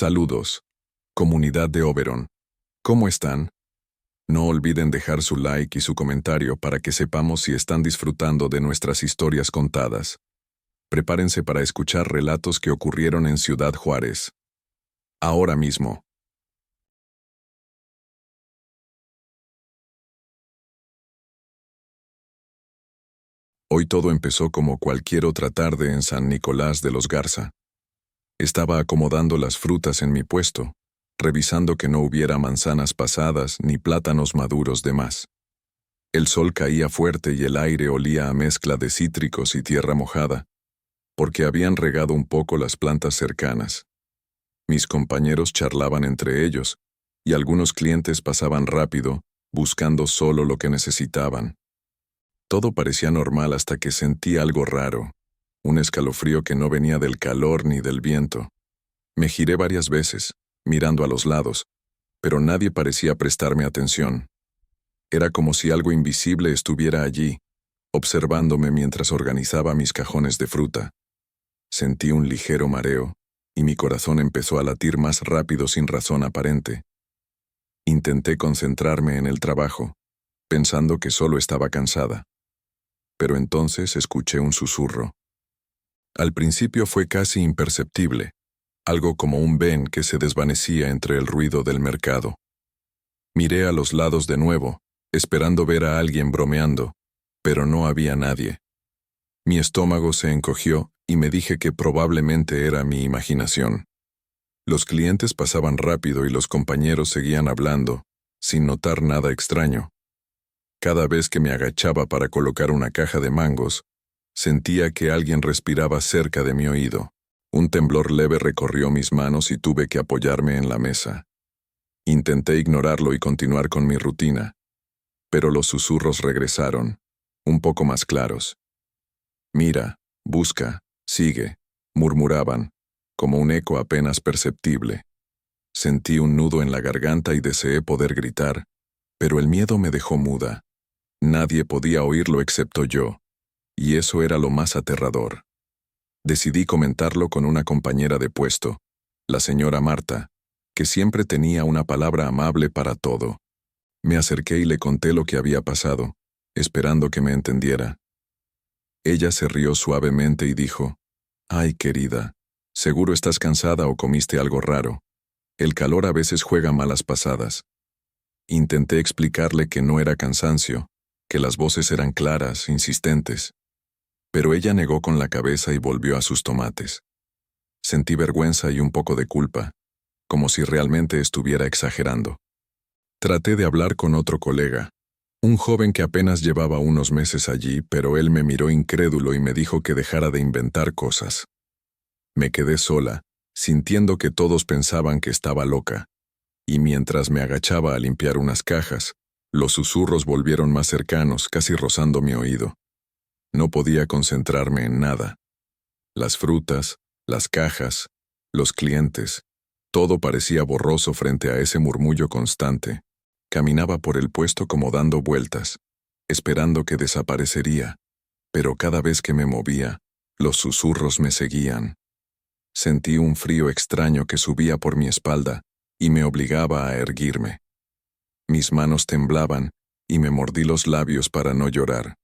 Saludos, comunidad de Oberon. ¿Cómo están? No olviden dejar su like y su comentario para que sepamos si están disfrutando de nuestras historias contadas. Prepárense para escuchar relatos que ocurrieron en Ciudad Juárez. Ahora mismo. Hoy todo empezó como cualquier otra tarde en San Nicolás de los Garza. Estaba acomodando las frutas en mi puesto, revisando que no hubiera manzanas pasadas ni plátanos maduros de más. El sol caía fuerte y el aire olía a mezcla de cítricos y tierra mojada, porque habían regado un poco las plantas cercanas. Mis compañeros charlaban entre ellos, y algunos clientes pasaban rápido, buscando solo lo que necesitaban. Todo parecía normal hasta que sentí algo raro, un escalofrío que no venía del calor ni del viento. Me giré varias veces, mirando a los lados, pero nadie parecía prestarme atención. Era como si algo invisible estuviera allí, observándome mientras organizaba mis cajones de fruta. Sentí un ligero mareo, y mi corazón empezó a latir más rápido sin razón aparente. Intenté concentrarme en el trabajo, pensando que solo estaba cansada. Pero entonces escuché un susurro. Al principio fue casi imperceptible, algo como un ven que se desvanecía entre el ruido del mercado. Miré a los lados de nuevo, esperando ver a alguien bromeando, pero no había nadie. Mi estómago se encogió y me dije que probablemente era mi imaginación. Los clientes pasaban rápido y los compañeros seguían hablando, sin notar nada extraño. Cada vez que me agachaba para colocar una caja de mangos, sentía que alguien respiraba cerca de mi oído. Un temblor leve recorrió mis manos y tuve que apoyarme en la mesa. Intenté ignorarlo y continuar con mi rutina, pero los susurros regresaron, un poco más claros. Mira, busca, sigue, murmuraban, como un eco apenas perceptible. Sentí un nudo en la garganta y deseé poder gritar, pero el miedo me dejó muda. Nadie podía oírlo excepto yo, y eso era lo más aterrador. Decidí comentarlo con una compañera de puesto, la señora Marta, que siempre tenía una palabra amable para todo. Me acerqué y le conté lo que había pasado, esperando que me entendiera. Ella se rió suavemente y dijo, «Ay, querida, seguro estás cansada o comiste algo raro. El calor a veces juega malas pasadas». Intenté explicarle que no era cansancio, que las voces eran claras, insistentes. Pero ella negó con la cabeza y volvió a sus tomates. Sentí vergüenza y un poco de culpa, como si realmente estuviera exagerando. Traté de hablar con otro colega, un joven que apenas llevaba unos meses allí, pero él me miró incrédulo y me dijo que dejara de inventar cosas. Me quedé sola, sintiendo que todos pensaban que estaba loca, y mientras me agachaba a limpiar unas cajas, los susurros volvieron más cercanos, casi rozando mi oído. No podía concentrarme en nada. Las frutas, las cajas, los clientes, todo parecía borroso frente a ese murmullo constante. Caminaba por el puesto como dando vueltas, esperando que desaparecería, pero cada vez que me movía, los susurros me seguían. Sentí un frío extraño que subía por mi espalda y me obligaba a erguirme. Mis manos temblaban y me mordí los labios para no llorar.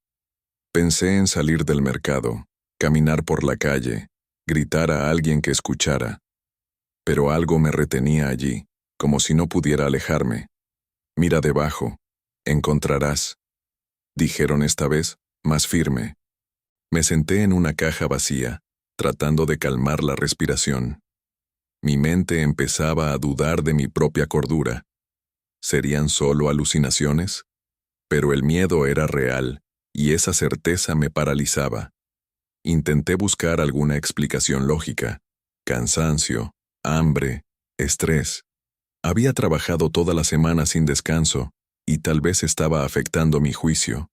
Pensé en salir del mercado, caminar por la calle, gritar a alguien que escuchara. Pero algo me retenía allí, como si no pudiera alejarme. «Mira debajo, encontrarás», dijeron esta vez, más firme. Me senté en una caja vacía, tratando de calmar la respiración. Mi mente empezaba a dudar de mi propia cordura. ¿Serían solo alucinaciones? Pero el miedo era real, y esa certeza me paralizaba. Intenté buscar alguna explicación lógica. Cansancio, hambre, estrés. Había trabajado toda la semana sin descanso, y tal vez estaba afectando mi juicio.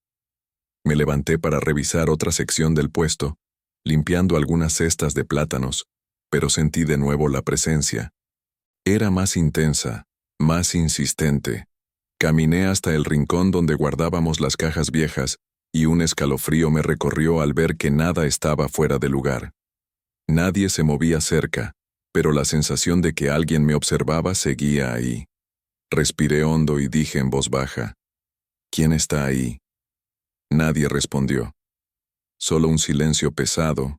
Me levanté para revisar otra sección del puesto, limpiando algunas cestas de plátanos, pero sentí de nuevo la presencia. Era más intensa, más insistente. Caminé hasta el rincón donde guardábamos las cajas viejas, y un escalofrío me recorrió al ver que nada estaba fuera de lugar. Nadie se movía cerca, pero la sensación de que alguien me observaba seguía ahí. Respiré hondo y dije en voz baja, ¿quién está ahí? Nadie respondió. Solo un silencio pesado,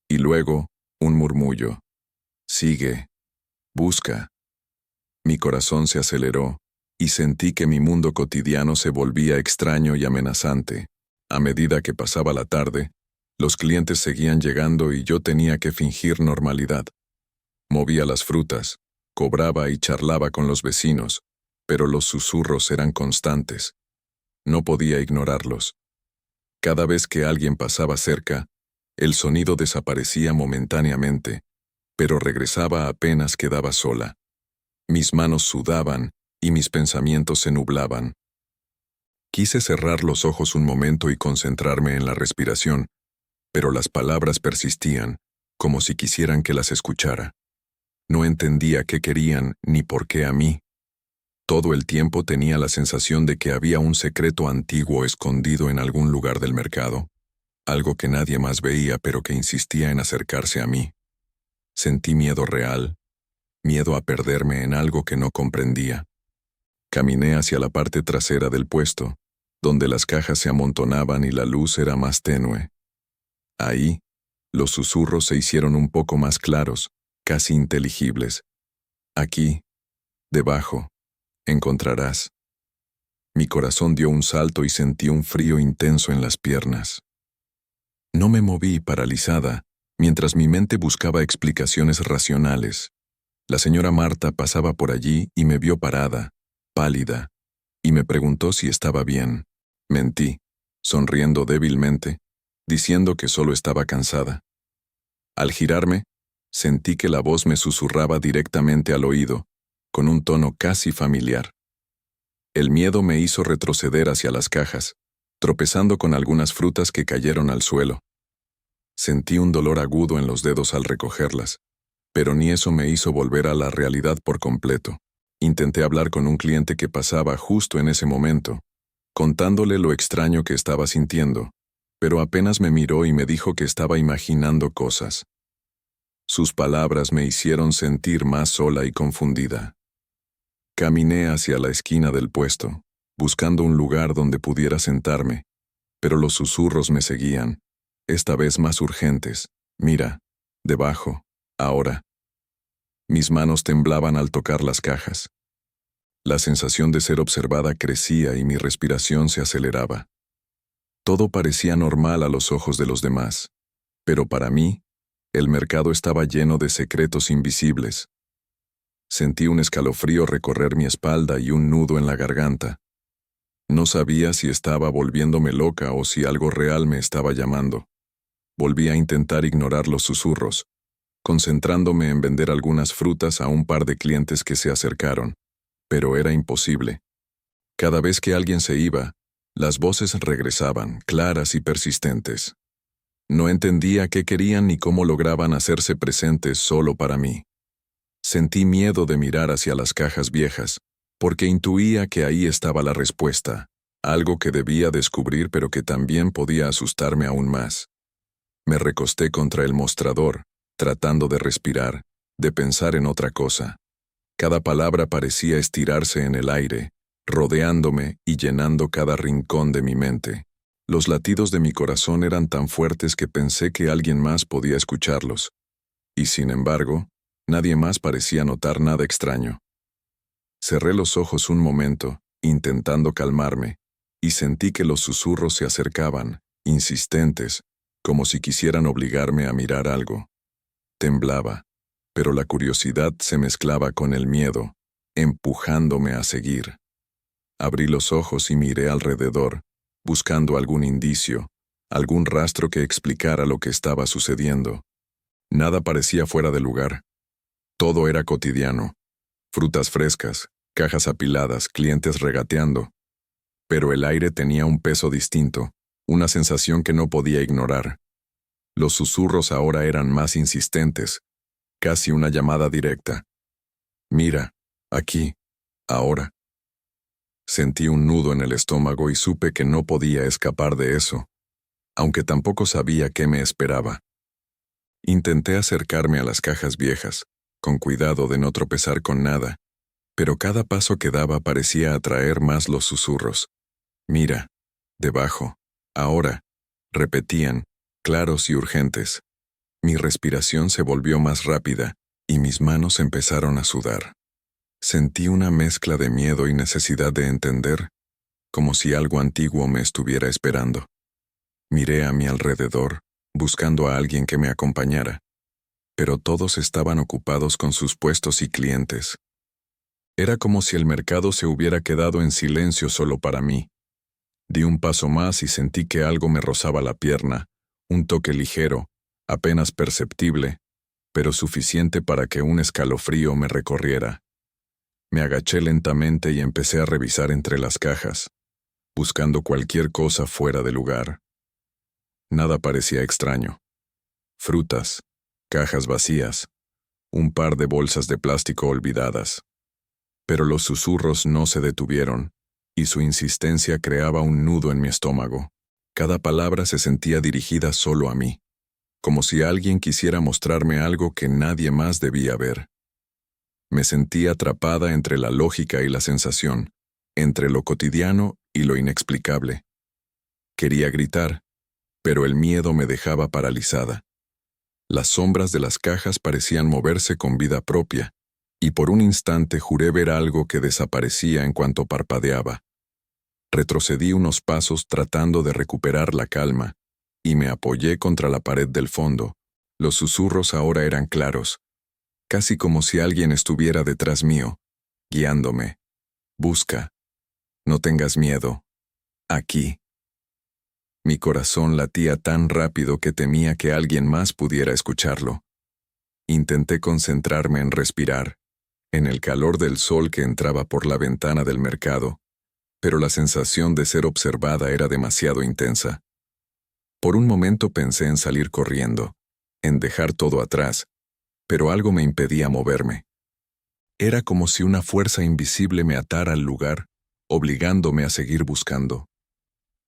y luego un murmullo. Sigue. Busca. Mi corazón se aceleró, y sentí que mi mundo cotidiano se volvía extraño y amenazante. A medida que pasaba la tarde, los clientes seguían llegando y yo tenía que fingir normalidad. Movía las frutas, cobraba y charlaba con los vecinos, pero los susurros eran constantes. No podía ignorarlos. Cada vez que alguien pasaba cerca, el sonido desaparecía momentáneamente, pero regresaba apenas quedaba sola. Mis manos sudaban y mis pensamientos se nublaban. Quise cerrar los ojos un momento y concentrarme en la respiración, pero las palabras persistían, como si quisieran que las escuchara. No entendía qué querían ni por qué a mí. Todo el tiempo tenía la sensación de que había un secreto antiguo escondido en algún lugar del mercado, algo que nadie más veía pero que insistía en acercarse a mí. Sentí miedo real, miedo a perderme en algo que no comprendía. Caminé hacia la parte trasera del puesto, donde las cajas se amontonaban y la luz era más tenue. Ahí, los susurros se hicieron un poco más claros, casi inteligibles. Aquí, debajo, encontrarás. Mi corazón dio un salto y sentí un frío intenso en las piernas. No me moví paralizada, mientras mi mente buscaba explicaciones racionales. La señora Marta pasaba por allí y me vio parada, pálida, y me preguntó si estaba bien. Mentí, sonriendo débilmente, diciendo que solo estaba cansada. Al girarme, sentí que la voz me susurraba directamente al oído, con un tono casi familiar. El miedo me hizo retroceder hacia las cajas, tropezando con algunas frutas que cayeron al suelo. Sentí un dolor agudo en los dedos al recogerlas, pero ni eso me hizo volver a la realidad por completo. Intenté hablar con un cliente que pasaba justo en ese momento, contándole lo extraño que estaba sintiendo, pero apenas me miró y me dijo que estaba imaginando cosas. Sus palabras me hicieron sentir más sola y confundida. Caminé hacia la esquina del puesto, buscando un lugar donde pudiera sentarme, pero los susurros me seguían, esta vez más urgentes. Mira, debajo, ahora. Mis manos temblaban al tocar las cajas. La sensación de ser observada crecía y mi respiración se aceleraba. Todo parecía normal a los ojos de los demás, pero para mí, el mercado estaba lleno de secretos invisibles. Sentí un escalofrío recorrer mi espalda y un nudo en la garganta. No sabía si estaba volviéndome loca o si algo real me estaba llamando. Volví a intentar ignorar los susurros, concentrándome en vender algunas frutas a un par de clientes que se acercaron, pero era imposible. Cada vez que alguien se iba, las voces regresaban, claras y persistentes. No entendía qué querían ni cómo lograban hacerse presentes solo para mí. Sentí miedo de mirar hacia las cajas viejas, porque intuía que ahí estaba la respuesta, algo que debía descubrir pero que también podía asustarme aún más. Me recosté contra el mostrador, tratando de respirar, de pensar en otra cosa. Cada palabra parecía estirarse en el aire, rodeándome y llenando cada rincón de mi mente. Los latidos de mi corazón eran tan fuertes que pensé que alguien más podía escucharlos. Y sin embargo, nadie más parecía notar nada extraño. Cerré los ojos un momento, intentando calmarme, y sentí que los susurros se acercaban, insistentes, como si quisieran obligarme a mirar algo. Temblaba, pero la curiosidad se mezclaba con el miedo, empujándome a seguir. Abrí los ojos y miré alrededor, buscando algún indicio, algún rastro que explicara lo que estaba sucediendo. Nada parecía fuera de lugar. Todo era cotidiano. Frutas frescas, cajas apiladas, clientes regateando. Pero el aire tenía un peso distinto, una sensación que no podía ignorar. Los susurros ahora eran más insistentes, casi una llamada directa. Mira, aquí, ahora. Sentí un nudo en el estómago y supe que no podía escapar de eso, aunque tampoco sabía qué me esperaba. Intenté acercarme a las cajas viejas, con cuidado de no tropezar con nada, pero cada paso que daba parecía atraer más los susurros. Mira, debajo, ahora, repetían, claros y urgentes. Mi respiración se volvió más rápida y mis manos empezaron a sudar. Sentí una mezcla de miedo y necesidad de entender, como si algo antiguo me estuviera esperando. Miré a mi alrededor, buscando a alguien que me acompañara, pero todos estaban ocupados con sus puestos y clientes. Era como si el mercado se hubiera quedado en silencio solo para mí. Di un paso más y sentí que algo me rozaba la pierna, un toque ligero, apenas perceptible, pero suficiente para que un escalofrío me recorriera. Me agaché lentamente y empecé a revisar entre las cajas, buscando cualquier cosa fuera de lugar. Nada parecía extraño. Frutas, cajas vacías, un par de bolsas de plástico olvidadas. Pero los susurros no se detuvieron, y su insistencia creaba un nudo en mi estómago. Cada palabra se sentía dirigida solo a mí, como si alguien quisiera mostrarme algo que nadie más debía ver. Me sentí atrapada entre la lógica y la sensación, entre lo cotidiano y lo inexplicable. Quería gritar, pero el miedo me dejaba paralizada. Las sombras de las cajas parecían moverse con vida propia, y por un instante juré ver algo que desaparecía en cuanto parpadeaba. Retrocedí unos pasos tratando de recuperar la calma, y me apoyé contra la pared del fondo. Los susurros ahora eran claros, casi como si alguien estuviera detrás mío, guiándome. Busca. No tengas miedo. Aquí. Mi corazón latía tan rápido que temía que alguien más pudiera escucharlo. Intenté concentrarme en respirar, en el calor del sol que entraba por la ventana del mercado, pero la sensación de ser observada era demasiado intensa. Por un momento pensé en salir corriendo, en dejar todo atrás, pero algo me impedía moverme. Era como si una fuerza invisible me atara al lugar, obligándome a seguir buscando.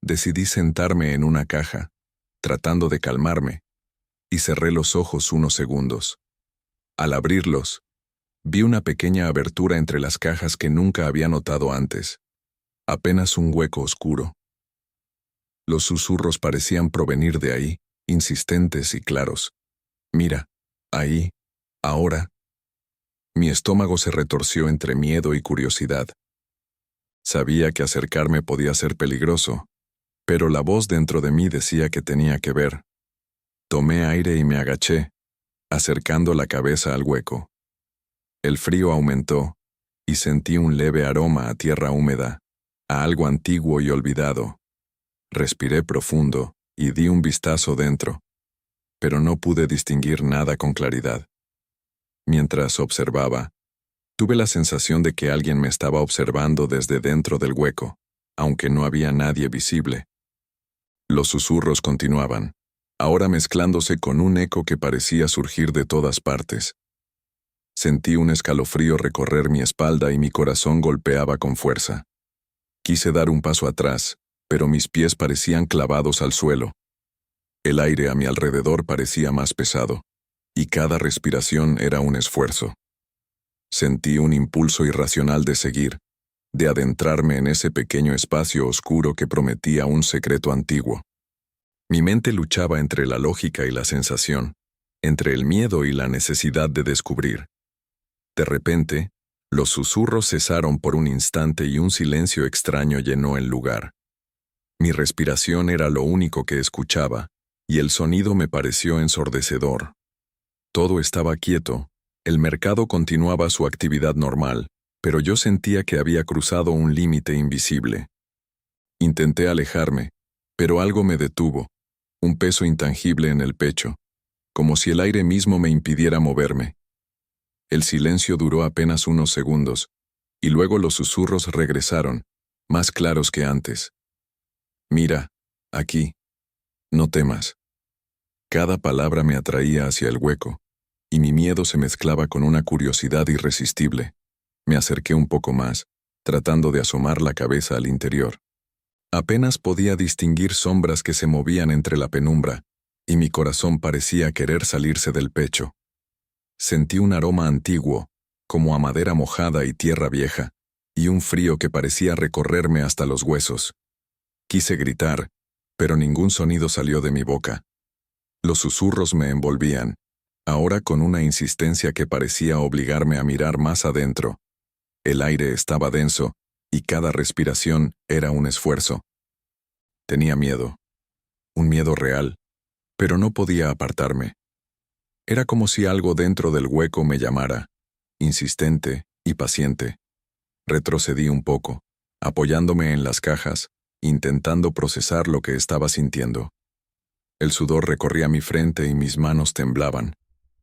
Decidí sentarme en una caja, tratando de calmarme, y cerré los ojos unos segundos. Al abrirlos, vi una pequeña abertura entre las cajas que nunca había notado antes, apenas un hueco oscuro. Los susurros parecían provenir de ahí, insistentes y claros. Mira, ahí, ahora. Mi estómago se retorció entre miedo y curiosidad. Sabía que acercarme podía ser peligroso, pero la voz dentro de mí decía que tenía que ver. Tomé aire y me agaché, acercando la cabeza al hueco. El frío aumentó, y sentí un leve aroma a tierra húmeda, a algo antiguo y olvidado. Respiré profundo y di un vistazo dentro, pero no pude distinguir nada con claridad. Mientras observaba, tuve la sensación de que alguien me estaba observando desde dentro del hueco, aunque no había nadie visible. Los susurros continuaban, ahora mezclándose con un eco que parecía surgir de todas partes. Sentí un escalofrío recorrer mi espalda y mi corazón golpeaba con fuerza. Quise dar un paso atrás, pero mis pies parecían clavados al suelo. El aire a mi alrededor parecía más pesado, y cada respiración era un esfuerzo. Sentí un impulso irracional de seguir, de adentrarme en ese pequeño espacio oscuro que prometía un secreto antiguo. Mi mente luchaba entre la lógica y la sensación, entre el miedo y la necesidad de descubrir. De repente, los susurros cesaron por un instante y un silencio extraño llenó el lugar. Mi respiración era lo único que escuchaba, y el sonido me pareció ensordecedor. Todo estaba quieto, el mercado continuaba su actividad normal, pero yo sentía que había cruzado un límite invisible. Intenté alejarme, pero algo me detuvo, un peso intangible en el pecho, como si el aire mismo me impidiera moverme. El silencio duró apenas unos segundos, y luego los susurros regresaron, más claros que antes. Mira, aquí. No temas. Cada palabra me atraía hacia el hueco, y mi miedo se mezclaba con una curiosidad irresistible. Me acerqué un poco más, tratando de asomar la cabeza al interior. Apenas podía distinguir sombras que se movían entre la penumbra, y mi corazón parecía querer salirse del pecho. Sentí un aroma antiguo, como a madera mojada y tierra vieja, y un frío que parecía recorrerme hasta los huesos. Quise gritar, pero ningún sonido salió de mi boca. Los susurros me envolvían, ahora con una insistencia que parecía obligarme a mirar más adentro. El aire estaba denso, y cada respiración era un esfuerzo. Tenía miedo, un miedo real, pero no podía apartarme. Era como si algo dentro del hueco me llamara, insistente y paciente. Retrocedí un poco, apoyándome en las cajas, intentando procesar lo que estaba sintiendo. El sudor recorría mi frente y mis manos temblaban,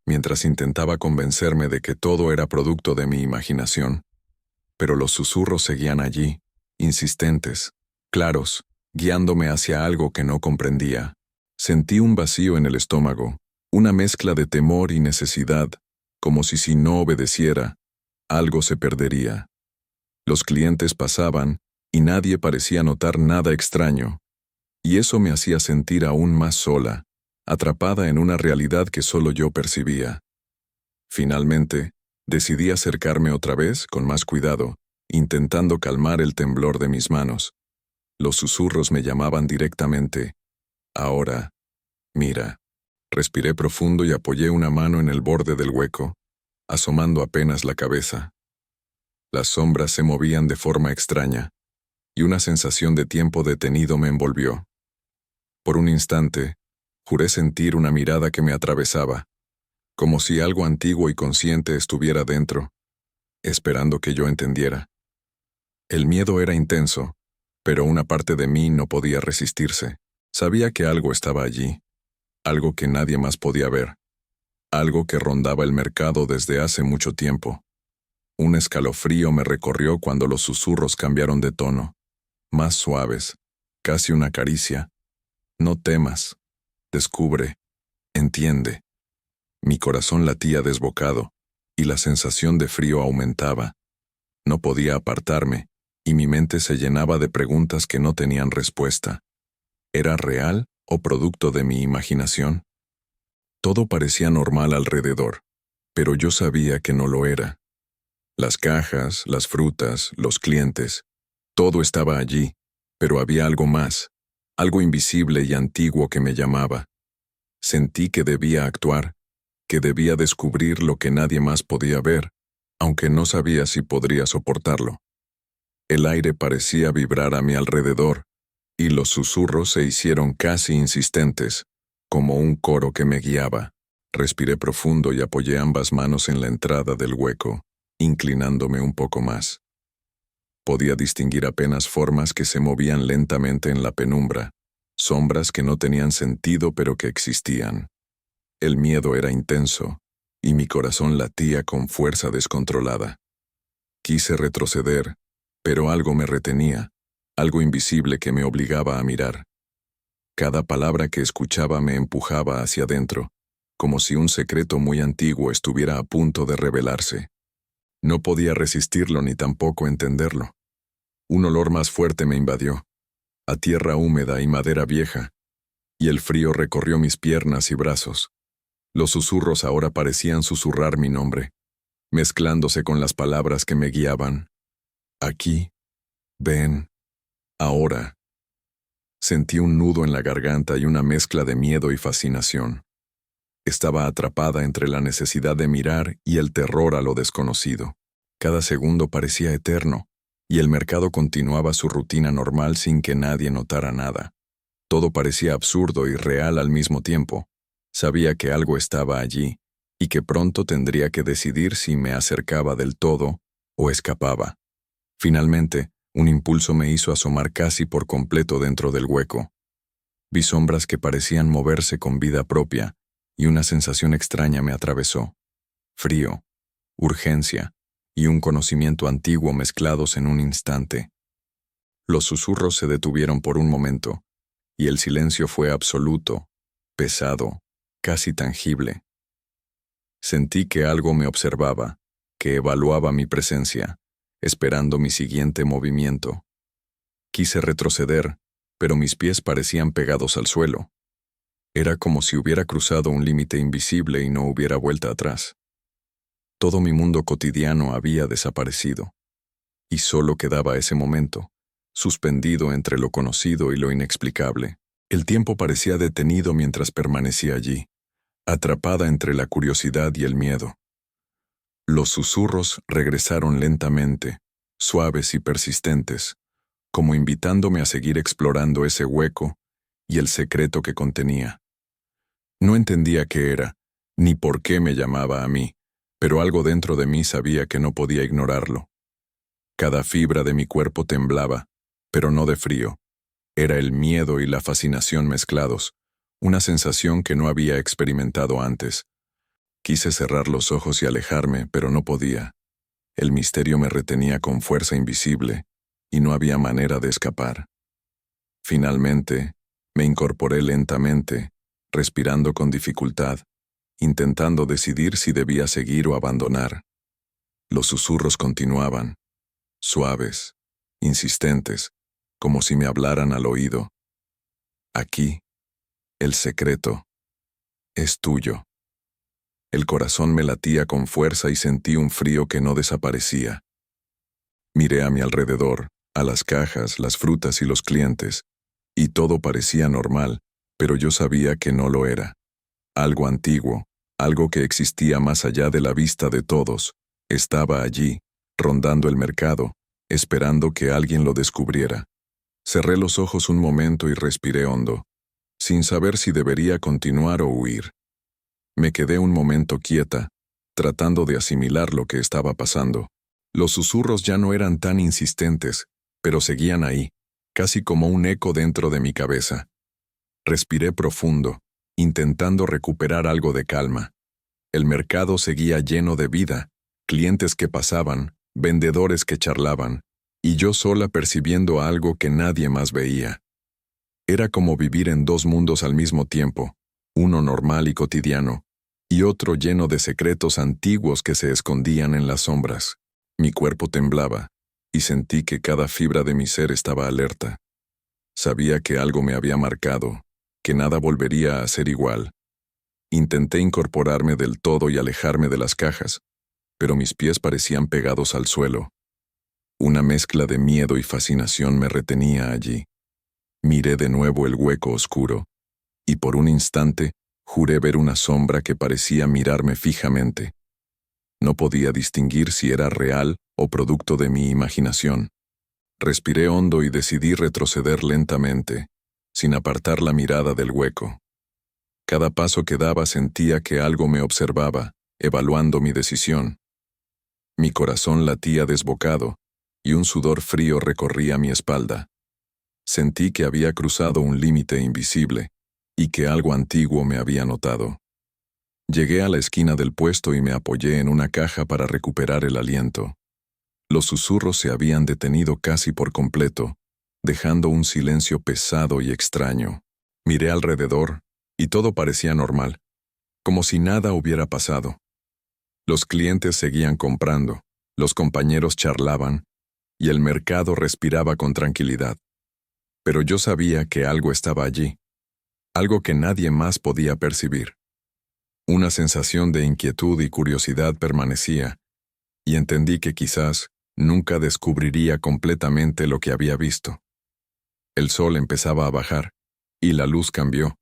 mientras intentaba convencerme de que todo era producto de mi imaginación. Pero los susurros seguían allí, insistentes, claros, guiándome hacia algo que no comprendía. Sentí un vacío en el estómago, una mezcla de temor y necesidad, como si no obedeciera, algo se perdería. Los clientes pasaban, y nadie parecía notar nada extraño, y eso me hacía sentir aún más sola, atrapada en una realidad que solo yo percibía. Finalmente, decidí acercarme otra vez, con más cuidado, intentando calmar el temblor de mis manos. Los susurros me llamaban directamente. Ahora, mira. Respiré profundo y apoyé una mano en el borde del hueco, asomando apenas la cabeza. Las sombras se movían de forma extraña, y una sensación de tiempo detenido me envolvió. Por un instante, juré sentir una mirada que me atravesaba, como si algo antiguo y consciente estuviera dentro, esperando que yo entendiera. El miedo era intenso, pero una parte de mí no podía resistirse. Sabía que algo estaba allí, algo que nadie más podía ver, algo que rondaba el mercado desde hace mucho tiempo. Un escalofrío me recorrió cuando los susurros cambiaron de tono, más suaves, casi una caricia. No temas, descubre, entiende. Mi corazón latía desbocado, y la sensación de frío aumentaba. No podía apartarme, y mi mente se llenaba de preguntas que no tenían respuesta. ¿Era real o producto de mi imaginación? Todo parecía normal alrededor, pero yo sabía que no lo era. Las cajas, las frutas, los clientes, todo estaba allí, pero había algo más, algo invisible y antiguo que me llamaba. Sentí que debía actuar, que debía descubrir lo que nadie más podía ver, aunque no sabía si podría soportarlo. El aire parecía vibrar a mi alrededor, y los susurros se hicieron casi insistentes, como un coro que me guiaba. Respiré profundo y apoyé ambas manos en la entrada del hueco, inclinándome un poco más. Podía distinguir apenas formas que se movían lentamente en la penumbra, sombras que no tenían sentido pero que existían. El miedo era intenso, y mi corazón latía con fuerza descontrolada. Quise retroceder, pero algo me retenía, algo invisible que me obligaba a mirar. Cada palabra que escuchaba me empujaba hacia adentro, como si un secreto muy antiguo estuviera a punto de revelarse. No podía resistirlo ni tampoco entenderlo. Un olor más fuerte me invadió, a tierra húmeda y madera vieja, y el frío recorrió mis piernas y brazos. Los susurros ahora parecían susurrar mi nombre, mezclándose con las palabras que me guiaban. Aquí, ven, ahora. Sentí un nudo en la garganta y una mezcla de miedo y fascinación. Estaba atrapada entre la necesidad de mirar y el terror a lo desconocido. Cada segundo parecía eterno, y el mercado continuaba su rutina normal sin que nadie notara nada. Todo parecía absurdo y real al mismo tiempo. Sabía que algo estaba allí, y que pronto tendría que decidir si me acercaba del todo o escapaba. Finalmente, un impulso me hizo asomar casi por completo dentro del hueco. Vi sombras que parecían moverse con vida propia, y una sensación extraña me atravesó. Frío, urgencia, y un conocimiento antiguo mezclados en un instante. Los susurros se detuvieron por un momento, y el silencio fue absoluto, pesado, casi tangible. Sentí que algo me observaba, que evaluaba mi presencia, esperando mi siguiente movimiento. Quise retroceder, pero mis pies parecían pegados al suelo. Era como si hubiera cruzado un límite invisible y no hubiera vuelta atrás. Todo mi mundo cotidiano había desaparecido. Y solo quedaba ese momento, suspendido entre lo conocido y lo inexplicable. El tiempo parecía detenido mientras permanecía allí, atrapada entre la curiosidad y el miedo. Los susurros regresaron lentamente, suaves y persistentes, como invitándome a seguir explorando ese hueco y el secreto que contenía. No entendía qué era, ni por qué me llamaba a mí, pero algo dentro de mí sabía que no podía ignorarlo. Cada fibra de mi cuerpo temblaba, pero no de frío. Era el miedo y la fascinación mezclados, una sensación que no había experimentado antes. Quise cerrar los ojos y alejarme, pero no podía. El misterio me retenía con fuerza invisible, y no había manera de escapar. Finalmente, me incorporé lentamente, respirando con dificultad, intentando decidir si debía seguir o abandonar. Los susurros continuaban, suaves, insistentes, como si me hablaran al oído. Aquí, el secreto es tuyo. El corazón me latía con fuerza y sentí un frío que no desaparecía. Miré a mi alrededor, a las cajas, las frutas y los clientes, y todo parecía normal, pero yo sabía que no lo era. Algo antiguo, algo que existía más allá de la vista de todos, estaba allí, rondando el mercado, esperando que alguien lo descubriera. Cerré los ojos un momento y respiré hondo, sin saber si debería continuar o huir. Me quedé un momento quieta, tratando de asimilar lo que estaba pasando. Los susurros ya no eran tan insistentes, pero seguían ahí, casi como un eco dentro de mi cabeza. Respiré profundo, intentando recuperar algo de calma. El mercado seguía lleno de vida, clientes que pasaban, vendedores que charlaban, y yo sola percibiendo algo que nadie más veía. Era como vivir en dos mundos al mismo tiempo, uno normal y cotidiano, y otro lleno de secretos antiguos que se escondían en las sombras. Mi cuerpo temblaba, y sentí que cada fibra de mi ser estaba alerta. Sabía que algo me había marcado, que nada volvería a ser igual. Intenté incorporarme del todo y alejarme de las cajas, pero mis pies parecían pegados al suelo. Una mezcla de miedo y fascinación me retenía allí. Miré de nuevo el hueco oscuro, y por un instante juré ver una sombra que parecía mirarme fijamente. No podía distinguir si era real o producto de mi imaginación. Respiré hondo y decidí retroceder lentamente, sin apartar la mirada del hueco. Cada paso que daba sentía que algo me observaba, evaluando mi decisión. Mi corazón latía desbocado, y un sudor frío recorría mi espalda. Sentí que había cruzado un límite invisible, y que algo antiguo me había notado. Llegué a la esquina del puesto y me apoyé en una caja para recuperar el aliento. Los susurros se habían detenido casi por completo, dejando un silencio pesado y extraño. Miré alrededor, y todo parecía normal, como si nada hubiera pasado. Los clientes seguían comprando, los compañeros charlaban, y el mercado respiraba con tranquilidad. Pero yo sabía que algo estaba allí, algo que nadie más podía percibir. Una sensación de inquietud y curiosidad permanecía, y entendí que quizás nunca descubriría completamente lo que había visto. El sol empezaba a bajar, y la luz cambió,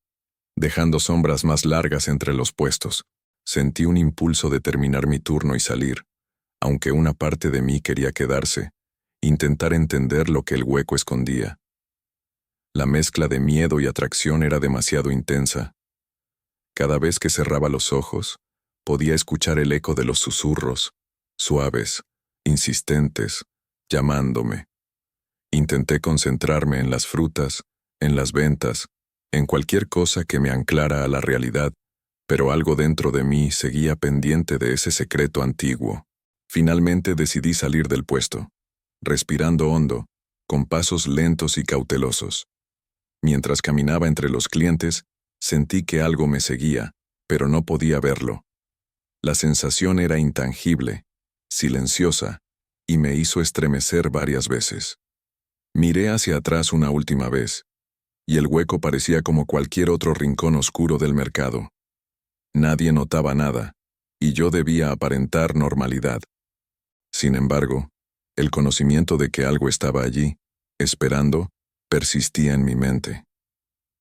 dejando sombras más largas entre los puestos. Sentí un impulso de terminar mi turno y salir, aunque una parte de mí quería quedarse, intentar entender lo que el hueco escondía. La mezcla de miedo y atracción era demasiado intensa. Cada vez que cerraba los ojos, podía escuchar el eco de los susurros, suaves, insistentes, llamándome. Intenté concentrarme en las frutas, en las ventas, en cualquier cosa que me anclara a la realidad, pero algo dentro de mí seguía pendiente de ese secreto antiguo. Finalmente decidí salir del puesto, respirando hondo, con pasos lentos y cautelosos. Mientras caminaba entre los clientes, sentí que algo me seguía, pero no podía verlo. La sensación era intangible, silenciosa, y me hizo estremecer varias veces. Miré hacia atrás una última vez, y el hueco parecía como cualquier otro rincón oscuro del mercado. Nadie notaba nada, y yo debía aparentar normalidad. Sin embargo, el conocimiento de que algo estaba allí, esperando, persistía en mi mente.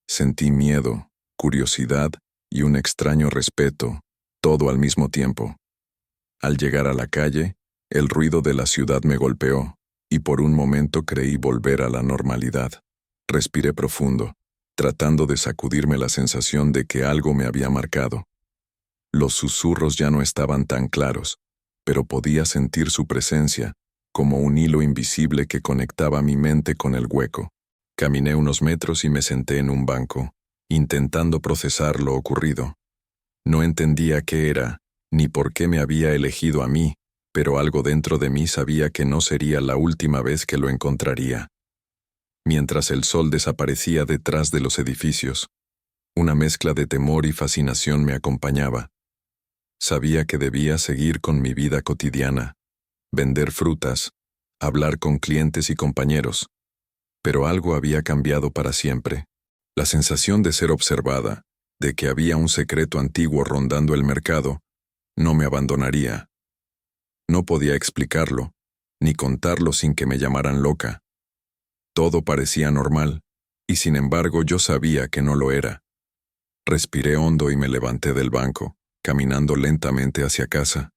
Sentí miedo, curiosidad y un extraño respeto, todo al mismo tiempo. Al llegar a la calle, el ruido de la ciudad me golpeó, y por un momento creí volver a la normalidad. Respiré profundo, tratando de sacudirme la sensación de que algo me había marcado. Los susurros ya no estaban tan claros, pero podía sentir su presencia, como un hilo invisible que conectaba mi mente con el hueco. Caminé unos metros y me senté en un banco, intentando procesar lo ocurrido. No entendía qué era, ni por qué me había elegido a mí, pero algo dentro de mí sabía que no sería la última vez que lo encontraría. Mientras el sol desaparecía detrás de los edificios, una mezcla de temor y fascinación me acompañaba. Sabía que debía seguir con mi vida cotidiana, vender frutas, hablar con clientes y compañeros, pero algo había cambiado para siempre. La sensación de ser observada, de que había un secreto antiguo rondando el mercado, no me abandonaría. No podía explicarlo, ni contarlo sin que me llamaran loca. Todo parecía normal, y sin embargo yo sabía que no lo era. Respiré hondo y me levanté del banco, caminando lentamente hacia casa.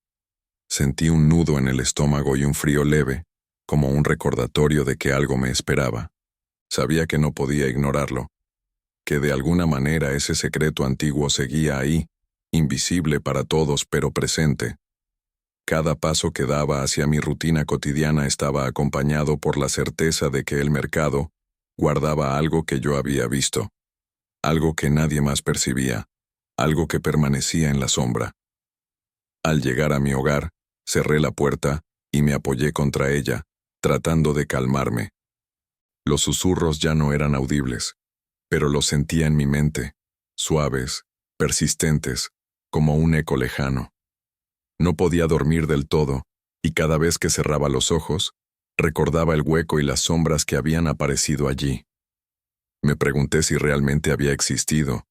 Sentí un nudo en el estómago y un frío leve, como un recordatorio de que algo me esperaba. Sabía que no podía ignorarlo, que de alguna manera ese secreto antiguo seguía ahí, invisible para todos pero presente. Cada paso que daba hacia mi rutina cotidiana estaba acompañado por la certeza de que el mercado guardaba algo que yo había visto, algo que nadie más percibía, algo que permanecía en la sombra. Al llegar a mi hogar, cerré la puerta y me apoyé contra ella, tratando de calmarme. Los susurros ya no eran audibles, pero los sentía en mi mente, suaves, persistentes, como un eco lejano. No podía dormir del todo, y cada vez que cerraba los ojos, recordaba el hueco y las sombras que habían aparecido allí. Me pregunté si realmente había existido,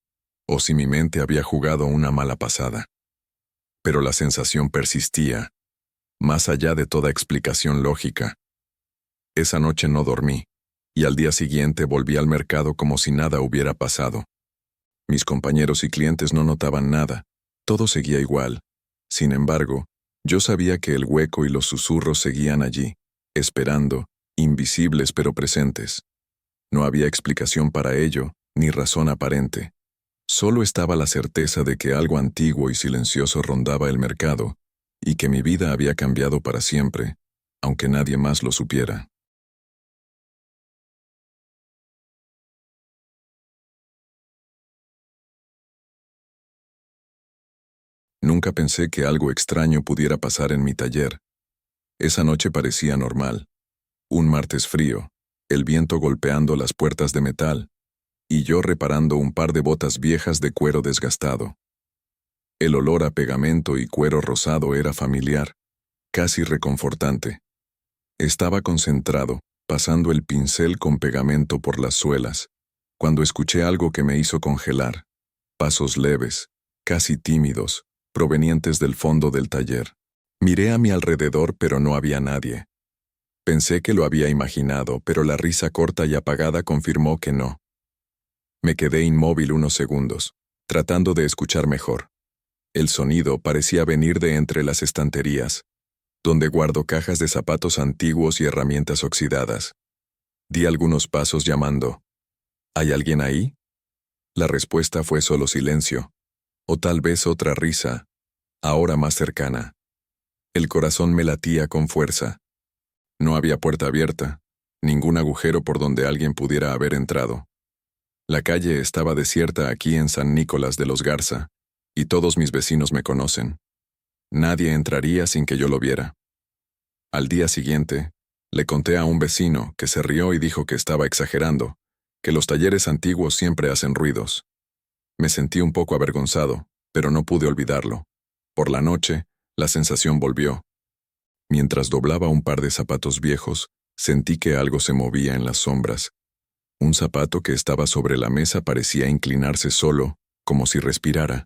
o si mi mente había jugado una mala pasada. Pero la sensación persistía, más allá de toda explicación lógica. Esa noche no dormí, y al día siguiente volví al mercado como si nada hubiera pasado. Mis compañeros y clientes no notaban nada, todo seguía igual. Sin embargo, yo sabía que el hueco y los susurros seguían allí, esperando, invisibles pero presentes. No había explicación para ello, ni razón aparente. Solo estaba la certeza de que algo antiguo y silencioso rondaba el mercado, y que mi vida había cambiado para siempre, aunque nadie más lo supiera. Nunca pensé que algo extraño pudiera pasar en mi taller. Esa noche parecía normal. Un martes frío, el viento golpeando las puertas de metal, y yo reparando un par de botas viejas de cuero desgastado. El olor a pegamento y cuero rosado era familiar, casi reconfortante. Estaba concentrado, pasando el pincel con pegamento por las suelas, cuando escuché algo que me hizo congelar. Pasos leves, casi tímidos, provenientes del fondo del taller. Miré a mi alrededor, pero no había nadie. Pensé que lo había imaginado, pero la risa corta y apagada confirmó que no. Me quedé inmóvil unos segundos, tratando de escuchar mejor. El sonido parecía venir de entre las estanterías, donde guardo cajas de zapatos antiguos y herramientas oxidadas. Di algunos pasos llamando. ¿Hay alguien ahí? La respuesta fue solo silencio, o tal vez otra risa, ahora más cercana. El corazón me latía con fuerza. No había puerta abierta, ningún agujero por donde alguien pudiera haber entrado. La calle estaba desierta aquí en San Nicolás de los Garza, y todos mis vecinos me conocen. Nadie entraría sin que yo lo viera. Al día siguiente, le conté a un vecino que se rió y dijo que estaba exagerando, que los talleres antiguos siempre hacen ruidos. Me sentí un poco avergonzado, pero no pude olvidarlo. Por la noche, la sensación volvió. Mientras doblaba un par de zapatos viejos, sentí que algo se movía en las sombras. Un zapato que estaba sobre la mesa parecía inclinarse solo, como si respirara.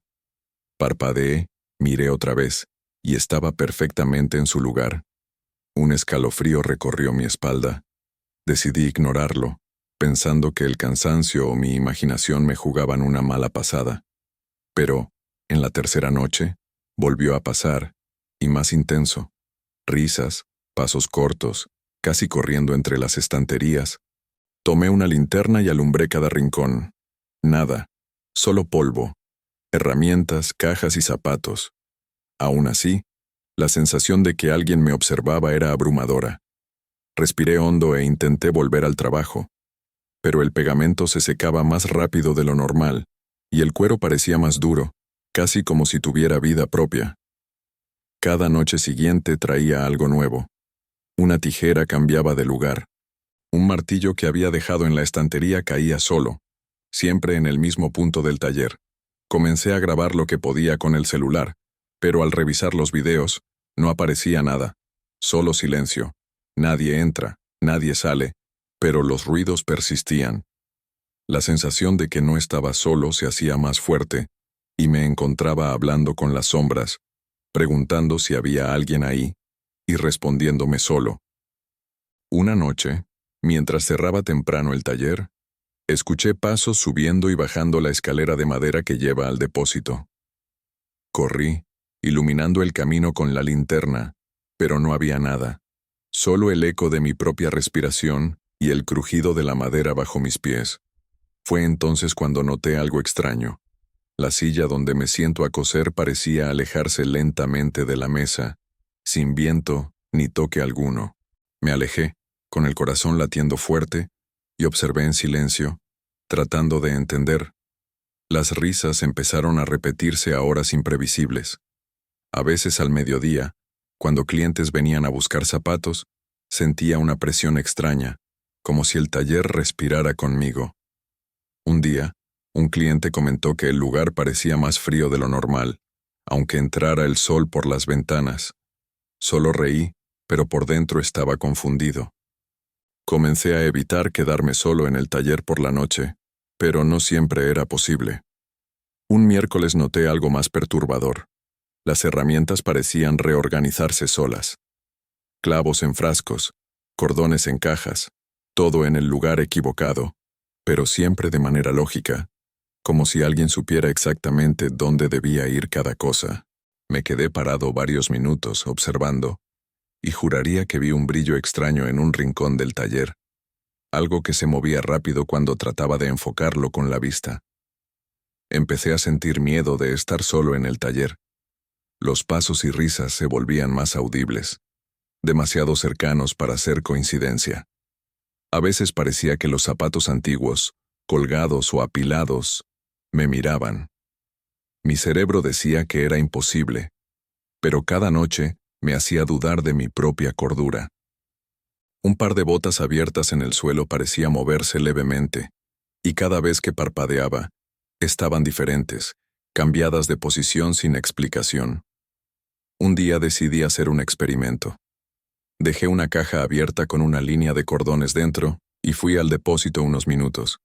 Parpadeé, Miré otra vez, y estaba perfectamente en su lugar. Un escalofrío recorrió mi espalda. Decidí ignorarlo, pensando que el cansancio o mi imaginación me jugaban una mala pasada. Pero, en la tercera noche, volvió a pasar, y más intenso. Risas, pasos cortos, casi corriendo entre las estanterías. Tomé una linterna y alumbré cada rincón. Nada, solo polvo, herramientas, cajas y zapatos. Aún así, la sensación de que alguien me observaba era abrumadora. Respiré hondo e intenté volver al trabajo, pero el pegamento se secaba más rápido de lo normal, y el cuero parecía más duro, casi como si tuviera vida propia. Cada noche siguiente traía algo nuevo. Una tijera cambiaba de lugar. Un martillo que había dejado en la estantería caía solo, siempre en el mismo punto del taller. Comencé a grabar lo que podía con el celular, pero al revisar los videos, no aparecía nada. Solo silencio. Nadie entra, nadie sale, pero los ruidos persistían. La sensación de que no estaba solo se hacía más fuerte, y me encontraba hablando con las sombras, preguntando si había alguien ahí, y respondiéndome solo. Una noche, mientras cerraba temprano el taller, escuché pasos subiendo y bajando la escalera de madera que lleva al depósito. Corrí, iluminando el camino con la linterna, pero no había nada. Solo el eco de mi propia respiración y el crujido de la madera bajo mis pies. Fue entonces cuando noté algo extraño. La silla donde me siento a coser parecía alejarse lentamente de la mesa, sin viento ni toque alguno. Me alejé, con el corazón latiendo fuerte, y observé en silencio, tratando de entender. Las risas empezaron a repetirse a horas imprevisibles. A veces al mediodía, cuando clientes venían a buscar zapatos, sentía una presión extraña, como si el taller respirara conmigo. Un día, un cliente comentó que el lugar parecía más frío de lo normal, aunque entrara el sol por las ventanas. Solo reí, pero por dentro estaba confundido. Comencé a evitar quedarme solo en el taller por la noche, pero no siempre era posible. Un miércoles noté algo más perturbador. Las herramientas parecían reorganizarse solas. Clavos en frascos, cordones en cajas, todo en el lugar equivocado, pero siempre de manera lógica, como si alguien supiera exactamente dónde debía ir cada cosa. Me quedé parado varios minutos observando, y juraría que vi un brillo extraño en un rincón del taller, algo que se movía rápido cuando trataba de enfocarlo con la vista. Empecé a sentir miedo de estar solo en el taller. Los pasos y risas se volvían más audibles, demasiado cercanos para ser coincidencia. A veces parecía que los zapatos antiguos, colgados o apilados, me miraban. Mi cerebro decía que era imposible, pero cada noche me hacía dudar de mi propia cordura. Un par de botas abiertas en el suelo parecía moverse levemente, y cada vez que parpadeaba, estaban diferentes, cambiadas de posición sin explicación. Un día decidí hacer un experimento. Dejé una caja abierta con una línea de cordones dentro y fui al depósito unos minutos.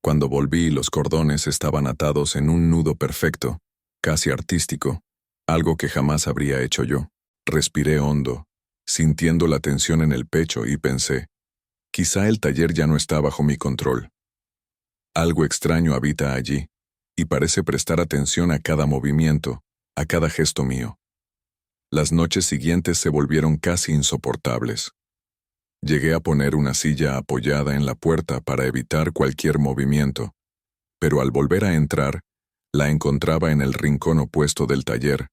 Cuando volví, los cordones estaban atados en un nudo perfecto, casi artístico, algo que jamás habría hecho yo. Respiré hondo, sintiendo la tensión en el pecho y pensé, quizá el taller ya no está bajo mi control. Algo extraño habita allí, y parece prestar atención a cada movimiento, a cada gesto mío. Las noches siguientes se volvieron casi insoportables. Llegué a poner una silla apoyada en la puerta para evitar cualquier movimiento, pero al volver a entrar, la encontraba en el rincón opuesto del taller,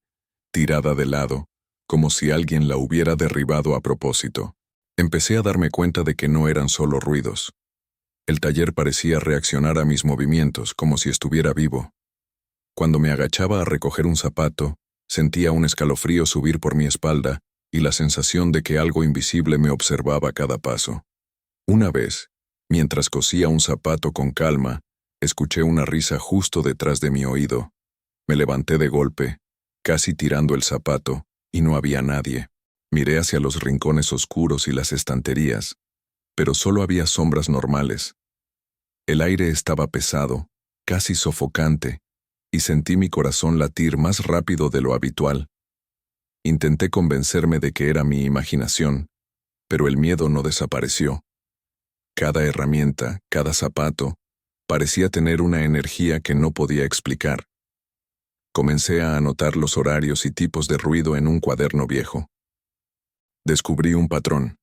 tirada de lado, como si alguien la hubiera derribado a propósito. Empecé a darme cuenta de que no eran solo ruidos. El taller parecía reaccionar a mis movimientos como si estuviera vivo. Cuando me agachaba a recoger un zapato, sentía un escalofrío subir por mi espalda y la sensación de que algo invisible me observaba a cada paso. Una vez, mientras cosía un zapato con calma, escuché una risa justo detrás de mi oído. Me levanté de golpe, casi tirando el zapato, y no había nadie. Miré hacia los rincones oscuros y las estanterías, pero solo había sombras normales. El aire estaba pesado, casi sofocante, y sentí mi corazón latir más rápido de lo habitual. Intenté convencerme de que era mi imaginación, pero el miedo no desapareció. Cada herramienta, cada zapato, parecía tener una energía que no podía explicar. Comencé a anotar los horarios y tipos de ruido en un cuaderno viejo. Descubrí un patrón: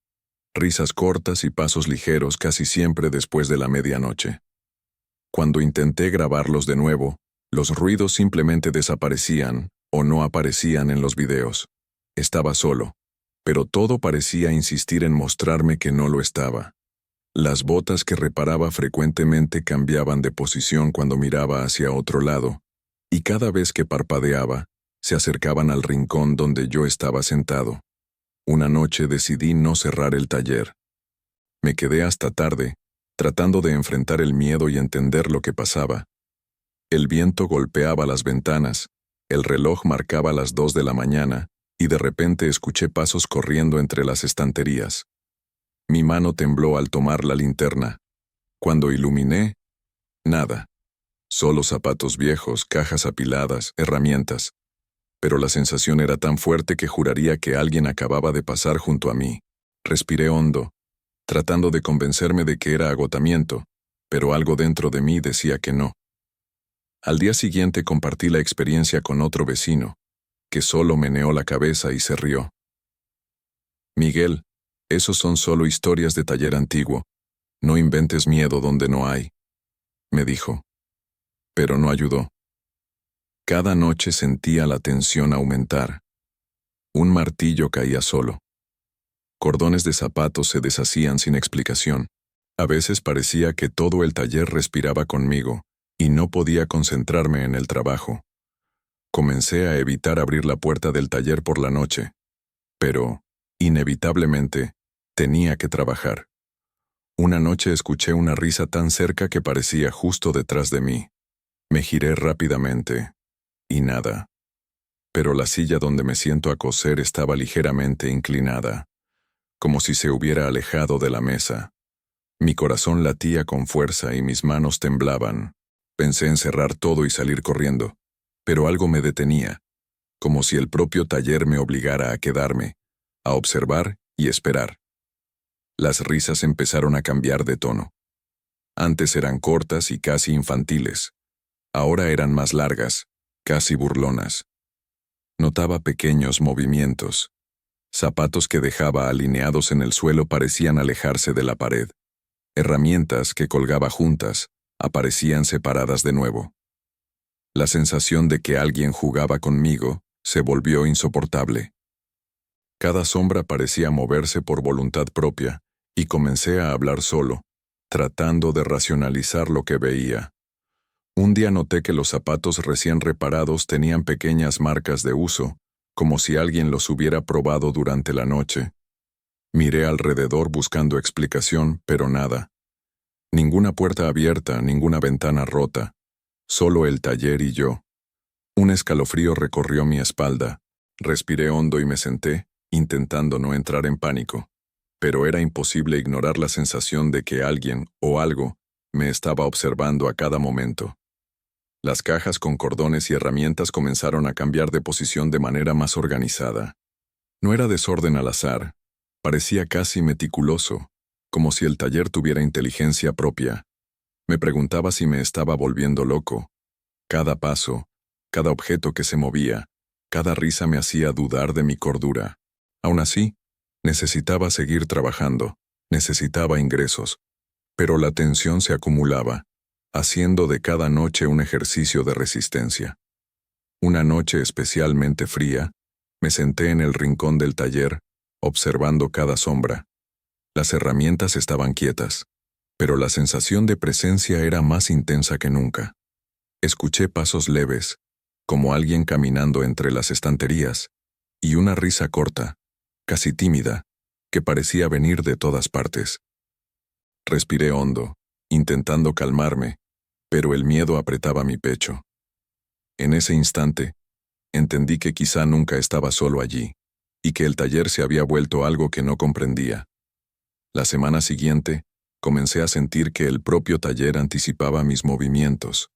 risas cortas y pasos ligeros casi siempre después de la medianoche. Cuando intenté grabarlos de nuevo, los ruidos simplemente desaparecían o no aparecían en los videos. Estaba solo, pero todo parecía insistir en mostrarme que no lo estaba. Las botas que reparaba frecuentemente cambiaban de posición cuando miraba hacia otro lado, y cada vez que parpadeaba, se acercaban al rincón donde yo estaba sentado. Una noche decidí no cerrar el taller. Me quedé hasta tarde, tratando de enfrentar el miedo y entender lo que pasaba. El viento golpeaba las ventanas, el reloj marcaba las 2 de la mañana, y de repente escuché pasos corriendo entre las estanterías. Mi mano tembló al tomar la linterna. Cuando iluminé, nada. Solo zapatos viejos, cajas apiladas, herramientas. Pero la sensación era tan fuerte que juraría que alguien acababa de pasar junto a mí. Respiré hondo, tratando de convencerme de que era agotamiento, pero algo dentro de mí decía que no. Al día siguiente compartí la experiencia con otro vecino, que solo meneó la cabeza y se rió. «Miguel, esos son solo historias de taller antiguo. No inventes miedo donde no hay», me dijo. Pero no ayudó. Cada noche sentía la tensión aumentar. Un martillo caía solo. Cordones de zapatos se deshacían sin explicación. A veces parecía que todo el taller respiraba conmigo, y no podía concentrarme en el trabajo. Comencé a evitar abrir la puerta del taller por la noche. Pero, inevitablemente, tenía que trabajar. Una noche escuché una risa tan cerca que parecía justo detrás de mí. Me giré rápidamente, y nada. Pero la silla donde me siento a coser estaba ligeramente inclinada, como si se hubiera alejado de la mesa. Mi corazón latía con fuerza y mis manos temblaban. Pensé en cerrar todo y salir corriendo, pero algo me detenía, como si el propio taller me obligara a quedarme, a observar y esperar. Las risas empezaron a cambiar de tono. Antes eran cortas y casi infantiles. Ahora eran más largas, casi burlonas. Notaba pequeños movimientos. Zapatos que dejaba alineados en el suelo parecían alejarse de la pared. Herramientas que colgaba juntas aparecían separadas de nuevo. La sensación de que alguien jugaba conmigo se volvió insoportable. Cada sombra parecía moverse por voluntad propia, y comencé a hablar solo, tratando de racionalizar lo que veía. Un día noté que los zapatos recién reparados tenían pequeñas marcas de uso, como si alguien los hubiera probado durante la noche. Miré alrededor buscando explicación, pero nada. Ninguna puerta abierta, ninguna ventana rota. Solo el taller y yo. Un escalofrío recorrió mi espalda. Respiré hondo y me senté, intentando no entrar en pánico. Pero era imposible ignorar la sensación de que alguien, o algo, me estaba observando a cada momento. Las cajas con cordones y herramientas comenzaron a cambiar de posición de manera más organizada. No era desorden al azar, parecía casi meticuloso, como si el taller tuviera inteligencia propia. Me preguntaba si me estaba volviendo loco. Cada paso, cada objeto que se movía, cada risa me hacía dudar de mi cordura. Aún así, necesitaba seguir trabajando, necesitaba ingresos. Pero la tensión se acumulaba, haciendo de cada noche un ejercicio de resistencia. Una noche especialmente fría, me senté en el rincón del taller, observando cada sombra. Las herramientas estaban quietas, pero la sensación de presencia era más intensa que nunca. Escuché pasos leves, como alguien caminando entre las estanterías, y una risa corta, casi tímida, que parecía venir de todas partes. Respiré hondo, intentando calmarme, pero el miedo apretaba mi pecho. En ese instante, entendí que quizá nunca estaba solo allí, y que el taller se había vuelto algo que no comprendía. La semana siguiente, comencé a sentir que el propio taller anticipaba mis movimientos.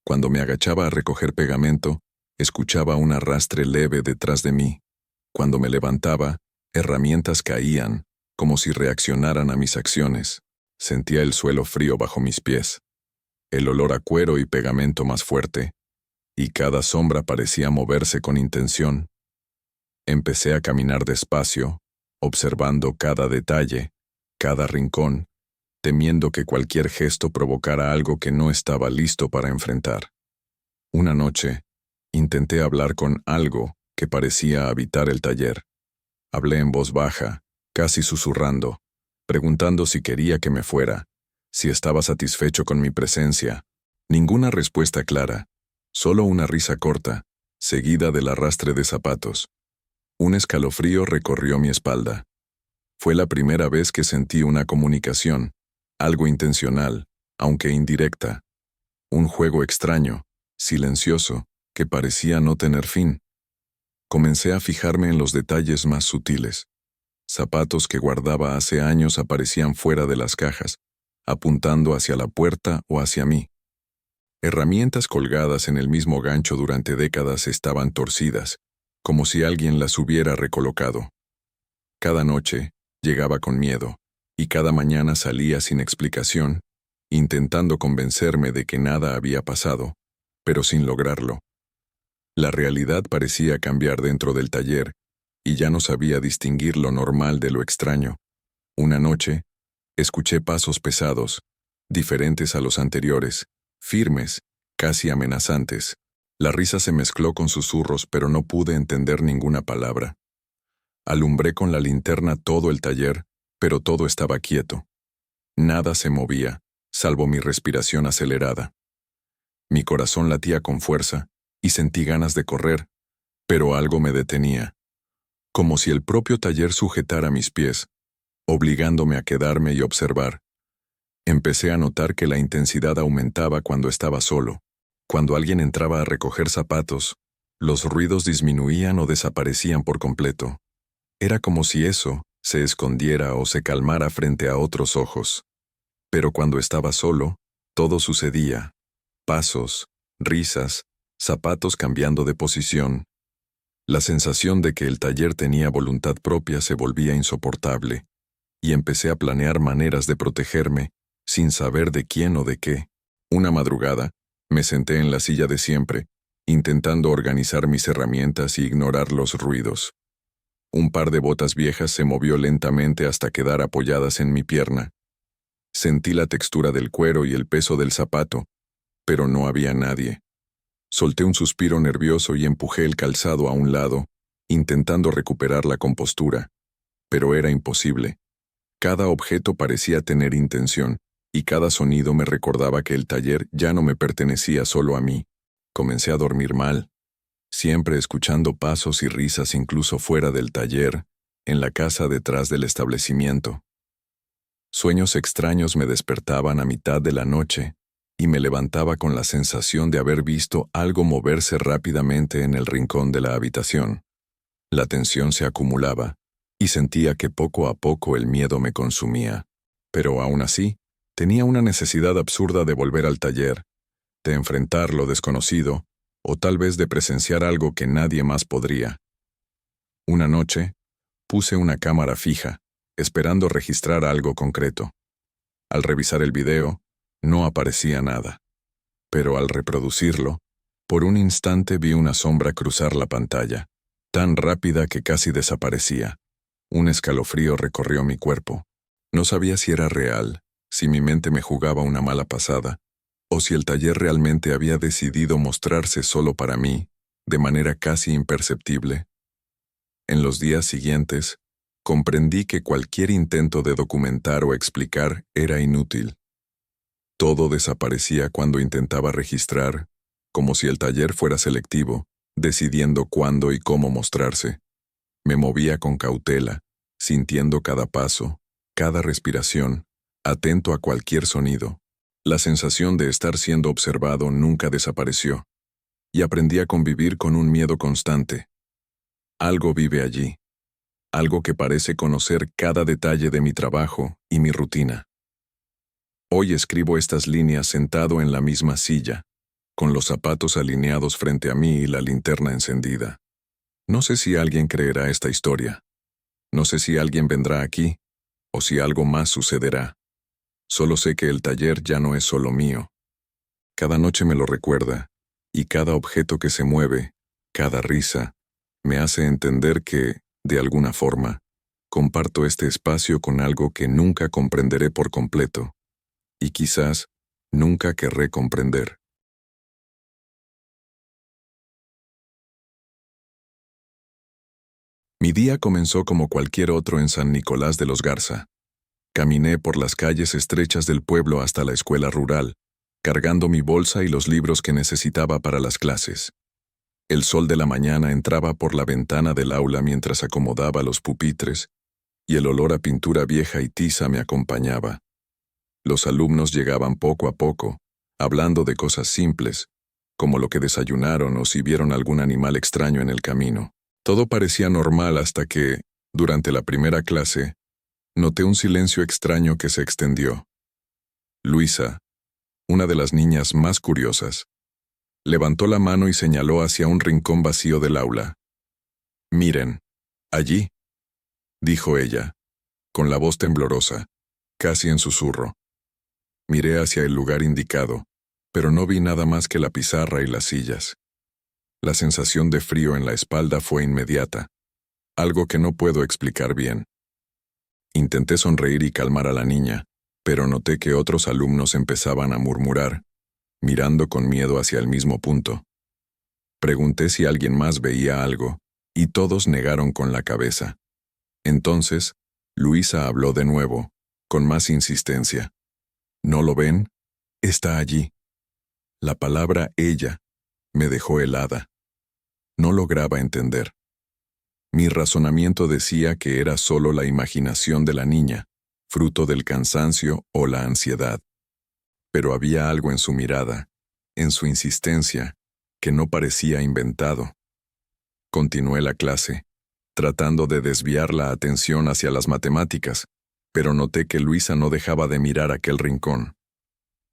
Cuando me agachaba a recoger pegamento, escuchaba un arrastre leve detrás de mí. Cuando me levantaba, herramientas caían, como si reaccionaran a mis acciones. Sentía el suelo frío bajo mis pies, el olor a cuero y pegamento más fuerte, y cada sombra parecía moverse con intención. Empecé a caminar despacio, observando cada detalle, cada rincón, temiendo que cualquier gesto provocara algo que no estaba listo para enfrentar. Una noche, intenté hablar con algo que parecía habitar el taller. Hablé en voz baja, casi susurrando, preguntando si quería que me fuera, si estaba satisfecho con mi presencia. Ninguna respuesta clara, solo una risa corta, seguida del arrastre de zapatos. Un escalofrío recorrió mi espalda. Fue la primera vez que sentí una comunicación, algo intencional, aunque indirecta. Un juego extraño, silencioso, que parecía no tener fin. Comencé a fijarme en los detalles más sutiles. Zapatos que guardaba hace años aparecían fuera de las cajas, apuntando hacia la puerta o hacia mí. Herramientas colgadas en el mismo gancho durante décadas estaban torcidas, como si alguien las hubiera recolocado. Cada noche, llegaba con miedo, y cada mañana salía sin explicación, intentando convencerme de que nada había pasado, pero sin lograrlo. La realidad parecía cambiar dentro del taller, y ya no sabía distinguir lo normal de lo extraño. Una noche, escuché pasos pesados, diferentes a los anteriores, firmes, casi amenazantes. La risa se mezcló con susurros, pero no pude entender ninguna palabra. Alumbré con la linterna todo el taller, pero todo estaba quieto. Nada se movía, salvo mi respiración acelerada. Mi corazón latía con fuerza, y sentí ganas de correr, pero algo me detenía, como si el propio taller sujetara mis pies, obligándome a quedarme y observar. Empecé a notar que la intensidad aumentaba cuando estaba solo. Cuando alguien entraba a recoger zapatos, los ruidos disminuían o desaparecían por completo. Era como si eso se escondiera o se calmara frente a otros ojos. Pero cuando estaba solo, todo sucedía. Pasos, risas, zapatos cambiando de posición. La sensación de que el taller tenía voluntad propia se volvía insoportable, y empecé a planear maneras de protegerme, sin saber de quién o de qué. Una madrugada, me senté en la silla de siempre, intentando organizar mis herramientas y ignorar los ruidos. Un par de botas viejas se movió lentamente hasta quedar apoyadas en mi pierna. Sentí la textura del cuero y el peso del zapato, pero no había nadie. Solté un suspiro nervioso y empujé el calzado a un lado, intentando recuperar la compostura, pero era imposible. Cada objeto parecía tener intención, y cada sonido me recordaba que el taller ya no me pertenecía solo a mí. Comencé a dormir mal, siempre escuchando pasos y risas incluso fuera del taller, en la casa detrás del establecimiento. Sueños extraños me despertaban a mitad de la noche, y me levantaba con la sensación de haber visto algo moverse rápidamente en el rincón de la habitación. La tensión se acumulaba, y sentía que poco a poco el miedo me consumía. Pero aún así, tenía una necesidad absurda de volver al taller, de enfrentar lo desconocido, o tal vez de presenciar algo que nadie más podría. Una noche, puse una cámara fija, esperando registrar algo concreto. Al revisar el video, no aparecía nada. Pero al reproducirlo, por un instante vi una sombra cruzar la pantalla, tan rápida que casi desaparecía. Un escalofrío recorrió mi cuerpo. No sabía si era real, si mi mente me jugaba una mala pasada, o si el taller realmente había decidido mostrarse solo para mí, de manera casi imperceptible. En los días siguientes, comprendí que cualquier intento de documentar o explicar era inútil. Todo desaparecía cuando intentaba registrar, como si el taller fuera selectivo, decidiendo cuándo y cómo mostrarse. Me movía con cautela, sintiendo cada paso, cada respiración, atento a cualquier sonido. La sensación de estar siendo observado nunca desapareció, y aprendí a convivir con un miedo constante. Algo vive allí, algo que parece conocer cada detalle de mi trabajo y mi rutina. Hoy escribo estas líneas sentado en la misma silla, con los zapatos alineados frente a mí y la linterna encendida. No sé si alguien creerá esta historia. No sé si alguien vendrá aquí, o si algo más sucederá. Solo sé que el taller ya no es solo mío. Cada noche me lo recuerda, y cada objeto que se mueve, cada risa, me hace entender que, de alguna forma, comparto este espacio con algo que nunca comprenderé por completo, y quizás nunca querré comprender. Mi día comenzó como cualquier otro en San Nicolás de los Garza. Caminé por las calles estrechas del pueblo hasta la escuela rural, cargando mi bolsa y los libros que necesitaba para las clases. El sol de la mañana entraba por la ventana del aula mientras acomodaba los pupitres, y el olor a pintura vieja y tiza me acompañaba. Los alumnos llegaban poco a poco, hablando de cosas simples, como lo que desayunaron o si vieron algún animal extraño en el camino. Todo parecía normal hasta que, durante la primera clase, noté un silencio extraño que se extendió. Luisa, una de las niñas más curiosas, levantó la mano y señaló hacia un rincón vacío del aula. «Miren, allí», dijo ella, con la voz temblorosa, casi en susurro. Miré hacia el lugar indicado, pero no vi nada más que la pizarra y las sillas. La sensación de frío en la espalda fue inmediata, algo que no puedo explicar bien. Intenté sonreír y calmar a la niña, pero noté que otros alumnos empezaban a murmurar, mirando con miedo hacia el mismo punto. Pregunté si alguien más veía algo, y todos negaron con la cabeza. Entonces, Luisa habló de nuevo, con más insistencia. ¿No lo ven? Está allí. La palabra ella me dejó helada. No lograba entender. Mi razonamiento decía que era solo la imaginación de la niña, fruto del cansancio o la ansiedad. Pero había algo en su mirada, en su insistencia, que no parecía inventado. Continué la clase, tratando de desviar la atención hacia las matemáticas, pero noté que Luisa no dejaba de mirar aquel rincón.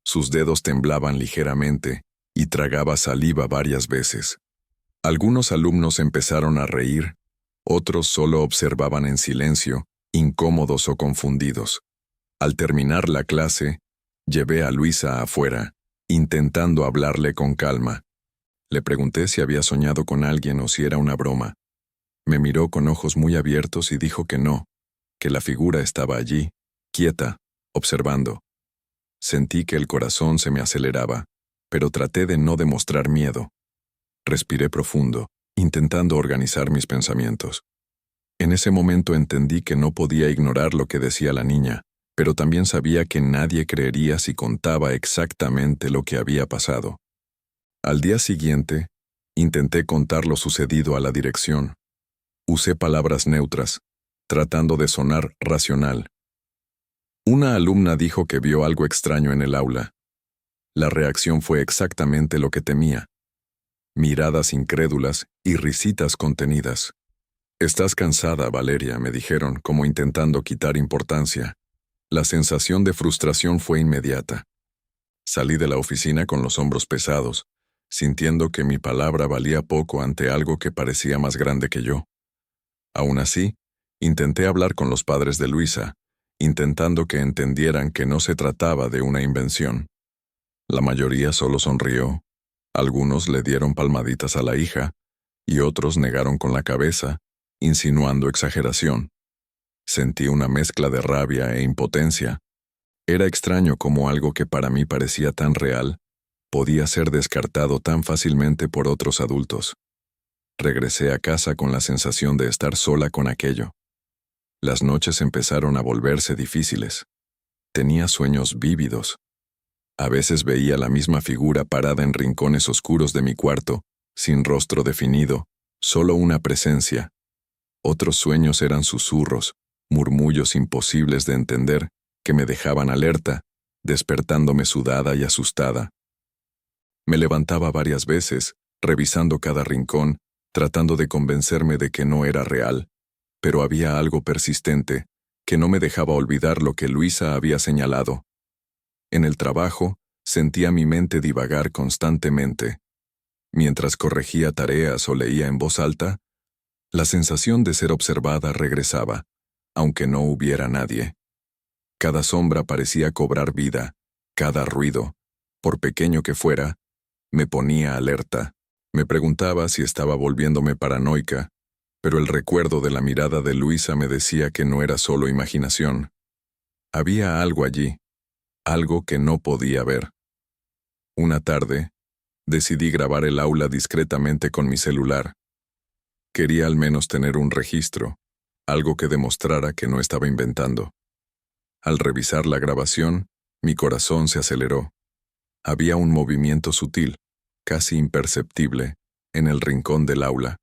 Sus dedos temblaban ligeramente y tragaba saliva varias veces. Algunos alumnos empezaron a reír, otros solo observaban en silencio, incómodos o confundidos. Al terminar la clase, llevé a Luisa afuera, intentando hablarle con calma. Le pregunté si había soñado con alguien o si era una broma. Me miró con ojos muy abiertos y dijo que no, que la figura estaba allí, quieta, observando. Sentí que el corazón se me aceleraba, pero traté de no demostrar miedo. Respiré profundo, intentando organizar mis pensamientos. En ese momento entendí que no podía ignorar lo que decía la niña, pero también sabía que nadie creería si contaba exactamente lo que había pasado. Al día siguiente, intenté contar lo sucedido a la dirección. Usé palabras neutras, tratando de sonar racional. Una alumna dijo que vio algo extraño en el aula. La reacción fue exactamente lo que temía. Miradas incrédulas y risitas contenidas. «Estás cansada, Valeria», me dijeron, como intentando quitar importancia. La sensación de frustración fue inmediata. Salí de la oficina con los hombros pesados, sintiendo que mi palabra valía poco ante algo que parecía más grande que yo. Aún así, intenté hablar con los padres de Luisa, intentando que entendieran que no se trataba de una invención. La mayoría solo sonrió. Algunos le dieron palmaditas a la hija, y otros negaron con la cabeza, insinuando exageración. Sentí una mezcla de rabia e impotencia. Era extraño cómo algo que para mí parecía tan real, podía ser descartado tan fácilmente por otros adultos. Regresé a casa con la sensación de estar sola con aquello. Las noches empezaron a volverse difíciles. Tenía sueños vívidos. A veces veía la misma figura parada en rincones oscuros de mi cuarto, sin rostro definido, solo una presencia. Otros sueños eran susurros, murmullos imposibles de entender, que me dejaban alerta, despertándome sudada y asustada. Me levantaba varias veces, revisando cada rincón, tratando de convencerme de que no era real, pero había algo persistente, que no me dejaba olvidar lo que Luisa había señalado. En el trabajo, Sentía mi mente divagar constantemente. Mientras corregía tareas o leía en voz alta, la sensación de ser observada regresaba, aunque no hubiera nadie. Cada sombra parecía cobrar vida, cada ruido, por pequeño que fuera, me ponía alerta. Me preguntaba si estaba volviéndome paranoica, pero el recuerdo de la mirada de Luisa me decía que no era solo imaginación. Había algo allí, algo que no podía ver. Una tarde, decidí grabar el aula discretamente con mi celular. Quería al menos tener un registro, algo que demostrara que no estaba inventando. Al revisar la grabación, mi corazón se aceleró. Había un movimiento sutil, casi imperceptible, en el rincón del aula.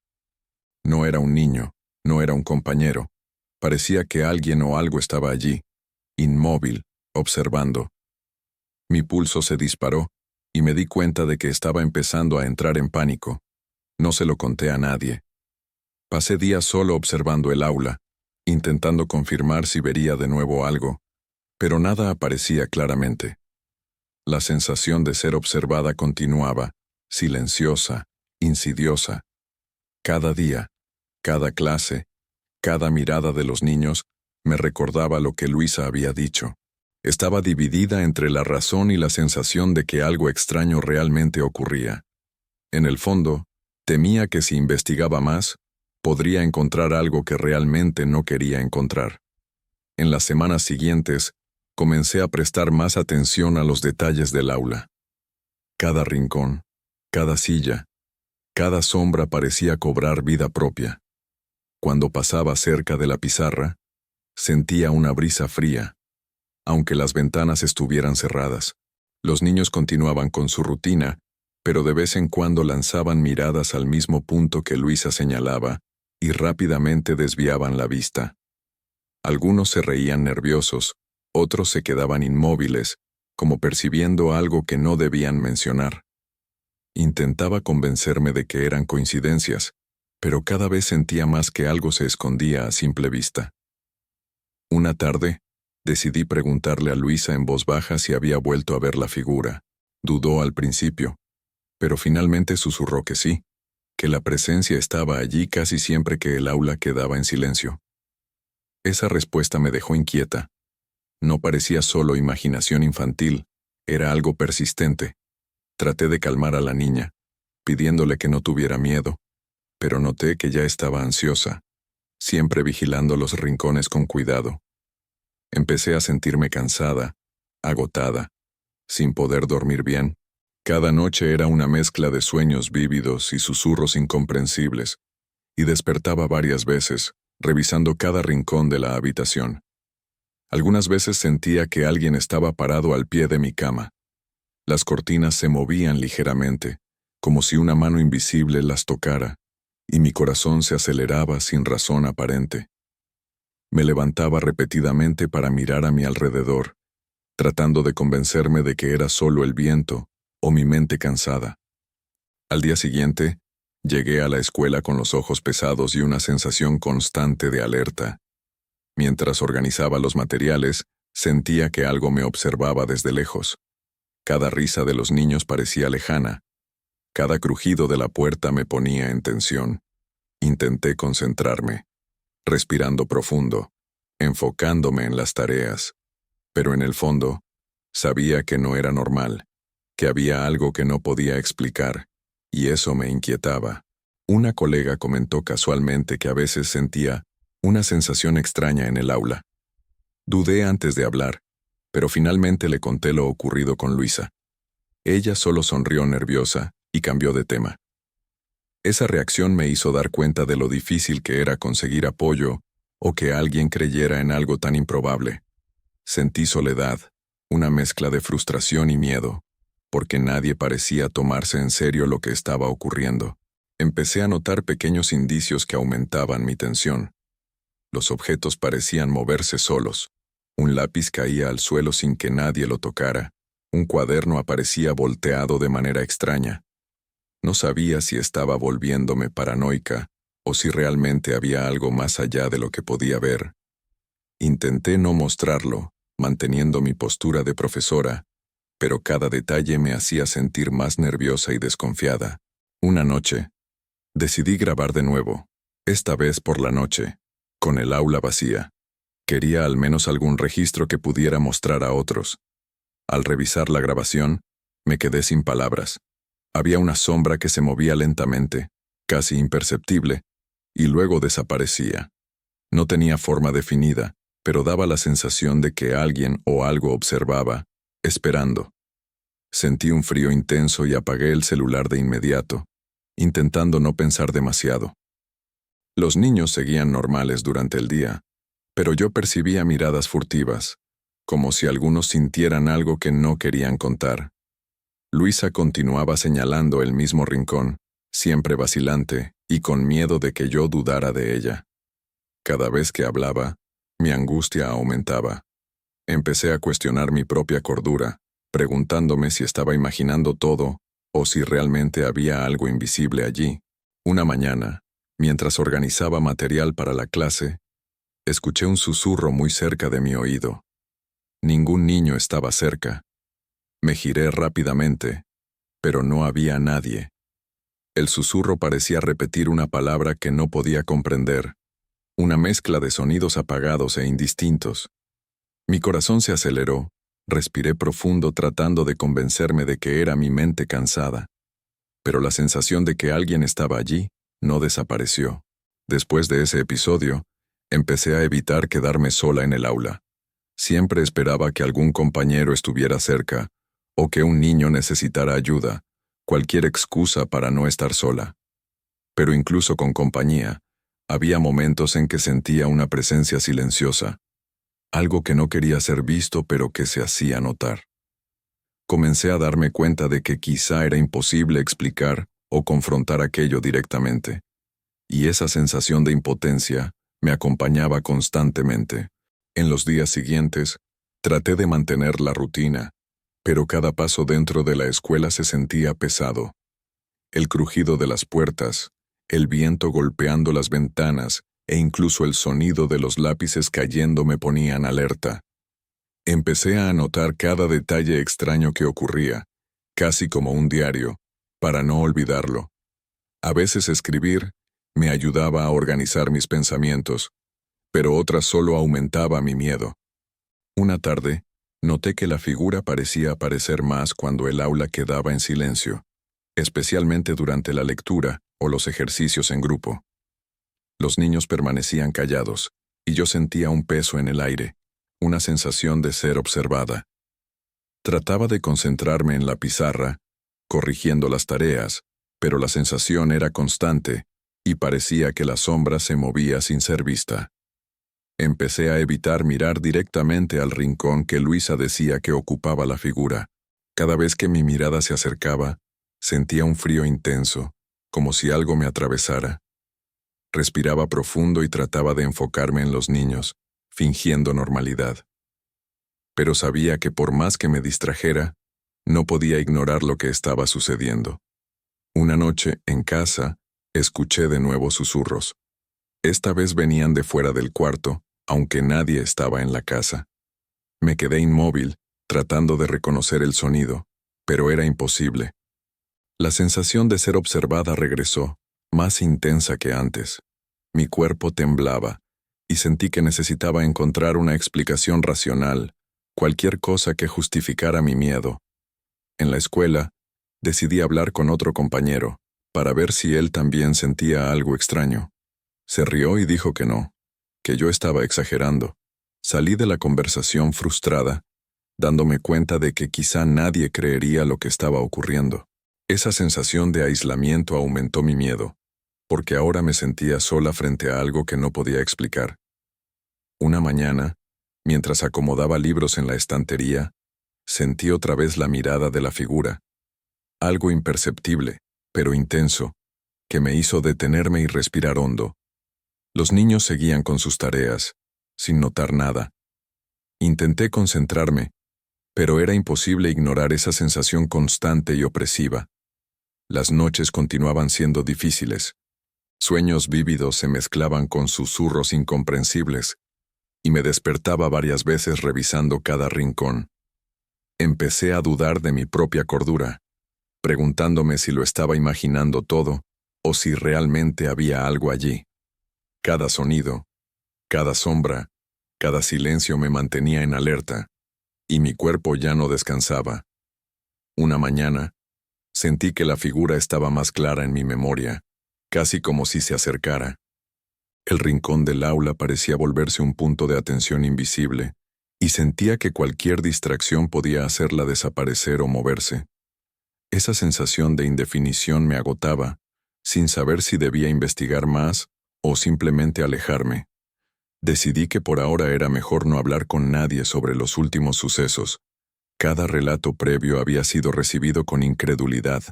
No era un niño, no era un compañero. Parecía que alguien o algo estaba allí, inmóvil, observando. Mi pulso se disparó, y me di cuenta de que estaba empezando a entrar en pánico. No se lo conté a nadie. Pasé días solo observando el aula, intentando confirmar si vería de nuevo algo, pero nada aparecía claramente. La sensación de ser observada continuaba, silenciosa, insidiosa. Cada día, cada clase, cada mirada de los niños me recordaba lo que Luisa había dicho. Estaba dividida entre la razón y la sensación de que algo extraño realmente ocurría. En el fondo, temía que si investigaba más, podría encontrar algo que realmente no quería encontrar. En las semanas siguientes, comencé a prestar más atención a los detalles del aula. Cada rincón, cada silla, cada sombra parecía cobrar vida propia. Cuando pasaba cerca de la pizarra, sentía una brisa fría, aunque las ventanas estuvieran cerradas. Los niños continuaban con su rutina, pero de vez en cuando lanzaban miradas al mismo punto que Luisa señalaba y rápidamente desviaban la vista. Algunos se reían nerviosos, otros se quedaban inmóviles, como percibiendo algo que no debían mencionar. Intentaba convencerme de que eran coincidencias, pero cada vez sentía más que algo se escondía a simple vista. Una tarde, decidí preguntarle a Luisa en voz baja si había vuelto a ver la figura. Dudó al principio, pero finalmente susurró que sí, que la presencia estaba allí casi siempre que el aula quedaba en silencio. Esa respuesta me dejó inquieta. No parecía solo imaginación infantil, era algo persistente. Traté de calmar a la niña, pidiéndole que no tuviera miedo, pero noté que ya estaba ansiosa, siempre vigilando los rincones con cuidado. Empecé a sentirme cansada, agotada, sin poder dormir bien. Cada noche era una mezcla de sueños vívidos y susurros incomprensibles, y despertaba varias veces, revisando cada rincón de la habitación. Algunas veces sentía que alguien estaba parado al pie de mi cama. Las cortinas se movían ligeramente, como si una mano invisible las tocara, y mi corazón se aceleraba sin razón aparente. Me levantaba repetidamente para mirar a mi alrededor, tratando de convencerme de que era solo el viento o mi mente cansada. Al día siguiente, llegué a la escuela con los ojos pesados y una sensación constante de alerta. Mientras organizaba los materiales, sentía que algo me observaba desde lejos. Cada risa de los niños parecía lejana. Cada crujido de la puerta me ponía en tensión. Intenté concentrarme, respirando profundo, enfocándome en las tareas. Pero en el fondo, sabía que no era normal, que había algo que no podía explicar, y eso me inquietaba. Una colega comentó casualmente que a veces sentía una sensación extraña en el aula. Dudé antes de hablar, pero finalmente le conté lo ocurrido con Luisa. Ella solo sonrió nerviosa y cambió de tema. Esa reacción me hizo dar cuenta de lo difícil que era conseguir apoyo o que alguien creyera en algo tan improbable. Sentí soledad, una mezcla de frustración y miedo, porque nadie parecía tomarse en serio lo que estaba ocurriendo. Empecé a notar pequeños indicios que aumentaban mi tensión. Los objetos parecían moverse solos. Un lápiz caía al suelo sin que nadie lo tocara. Un cuaderno aparecía volteado de manera extraña. No sabía si estaba volviéndome paranoica o si realmente había algo más allá de lo que podía ver. Intenté no mostrarlo, manteniendo mi postura de profesora, pero cada detalle me hacía sentir más nerviosa y desconfiada. Una noche, decidí grabar de nuevo, esta vez por la noche, con el aula vacía. Quería al menos algún registro que pudiera mostrar a otros. Al revisar la grabación, me quedé sin palabras. Había una sombra que se movía lentamente, casi imperceptible, y luego desaparecía. No tenía forma definida, pero daba la sensación de que alguien o algo observaba, esperando. Sentí un frío intenso y apagué el celular de inmediato, intentando no pensar demasiado. Los niños seguían normales durante el día, pero yo percibía miradas furtivas, como si algunos sintieran algo que no querían contar. Luisa continuaba señalando el mismo rincón, siempre vacilante y con miedo de que yo dudara de ella. Cada vez que hablaba, mi angustia aumentaba. Empecé a cuestionar mi propia cordura, preguntándome si estaba imaginando todo o si realmente había algo invisible allí. Una mañana, mientras organizaba material para la clase, escuché un susurro muy cerca de mi oído. Ningún niño estaba cerca. Me giré rápidamente, pero no había nadie. El susurro parecía repetir una palabra que no podía comprender, una mezcla de sonidos apagados e indistintos. Mi corazón se aceleró, respiré profundo tratando de convencerme de que era mi mente cansada, pero la sensación de que alguien estaba allí no desapareció. Después de ese episodio, empecé a evitar quedarme sola en el aula. Siempre esperaba que algún compañero estuviera cerca o que un niño necesitara ayuda, cualquier excusa para no estar sola. Pero incluso con compañía, había momentos en que sentía una presencia silenciosa, algo que no quería ser visto pero que se hacía notar. Comencé a darme cuenta de que quizá era imposible explicar o confrontar aquello directamente, y esa sensación de impotencia me acompañaba constantemente. En los días siguientes, traté de mantener la rutina, pero cada paso dentro de la escuela se sentía pesado. El crujido de las puertas, el viento golpeando las ventanas e incluso el sonido de los lápices cayendo me ponían alerta. Empecé a anotar cada detalle extraño que ocurría, casi como un diario, para no olvidarlo. A veces escribir me ayudaba a organizar mis pensamientos, pero otras solo aumentaba mi miedo. Una tarde, noté que la figura parecía aparecer más cuando el aula quedaba en silencio, especialmente durante la lectura o los ejercicios en grupo. Los niños permanecían callados, y yo sentía un peso en el aire, una sensación de ser observada. Trataba de concentrarme en la pizarra, corrigiendo las tareas, pero la sensación era constante, y parecía que la sombra se movía sin ser vista. Empecé a evitar mirar directamente al rincón que Luisa decía que ocupaba la figura. Cada vez que mi mirada se acercaba, sentía un frío intenso, como si algo me atravesara. Respiraba profundo y trataba de enfocarme en los niños, fingiendo normalidad. Pero sabía que por más que me distrajera, no podía ignorar lo que estaba sucediendo. Una noche, en casa, escuché de nuevo susurros. Esta vez venían de fuera del cuarto, aunque nadie estaba en la casa. Me quedé inmóvil, tratando de reconocer el sonido, pero era imposible. La sensación de ser observada regresó, más intensa que antes. Mi cuerpo temblaba, y sentí que necesitaba encontrar una explicación racional, cualquier cosa que justificara mi miedo. En la escuela, decidí hablar con otro compañero, para ver si él también sentía algo extraño. Se rió y dijo que no, que yo estaba exagerando. Salí de la conversación frustrada, dándome cuenta de que quizá nadie creería lo que estaba ocurriendo. Esa sensación de aislamiento aumentó mi miedo, porque ahora me sentía sola frente a algo que no podía explicar. Una mañana, mientras acomodaba libros en la estantería, sentí otra vez la mirada de la figura, algo imperceptible, pero intenso, que me hizo detenerme y respirar hondo. Los niños seguían con sus tareas, sin notar nada. Intenté concentrarme, pero era imposible ignorar esa sensación constante y opresiva. Las noches continuaban siendo difíciles. Sueños vívidos se mezclaban con susurros incomprensibles, y me despertaba varias veces revisando cada rincón. Empecé a dudar de mi propia cordura, preguntándome si lo estaba imaginando todo o si realmente había algo allí. Cada sonido, cada sombra, cada silencio me mantenía en alerta, y mi cuerpo ya no descansaba. Una mañana, sentí que la figura estaba más clara en mi memoria, casi como si se acercara. El rincón del aula parecía volverse un punto de atención invisible, y sentía que cualquier distracción podía hacerla desaparecer o moverse. Esa sensación de indefinición me agotaba, sin saber si debía investigar más o simplemente alejarme. Decidí que por ahora era mejor no hablar con nadie sobre los últimos sucesos. Cada relato previo había sido recibido con incredulidad,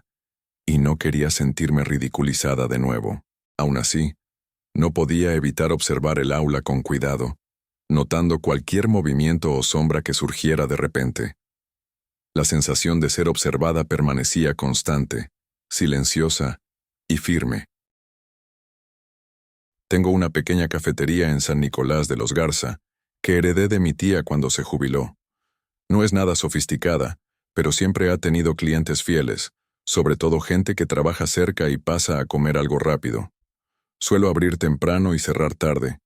y no quería sentirme ridiculizada de nuevo. Aún así, no podía evitar observar el aula con cuidado, notando cualquier movimiento o sombra que surgiera de repente. La sensación de ser observada permanecía constante, silenciosa y firme. Tengo una pequeña cafetería en San Nicolás de los Garza, que heredé de mi tía cuando se jubiló. No es nada sofisticada, pero siempre ha tenido clientes fieles, sobre todo gente que trabaja cerca y pasa a comer algo rápido. Suelo abrir temprano y cerrar tarde,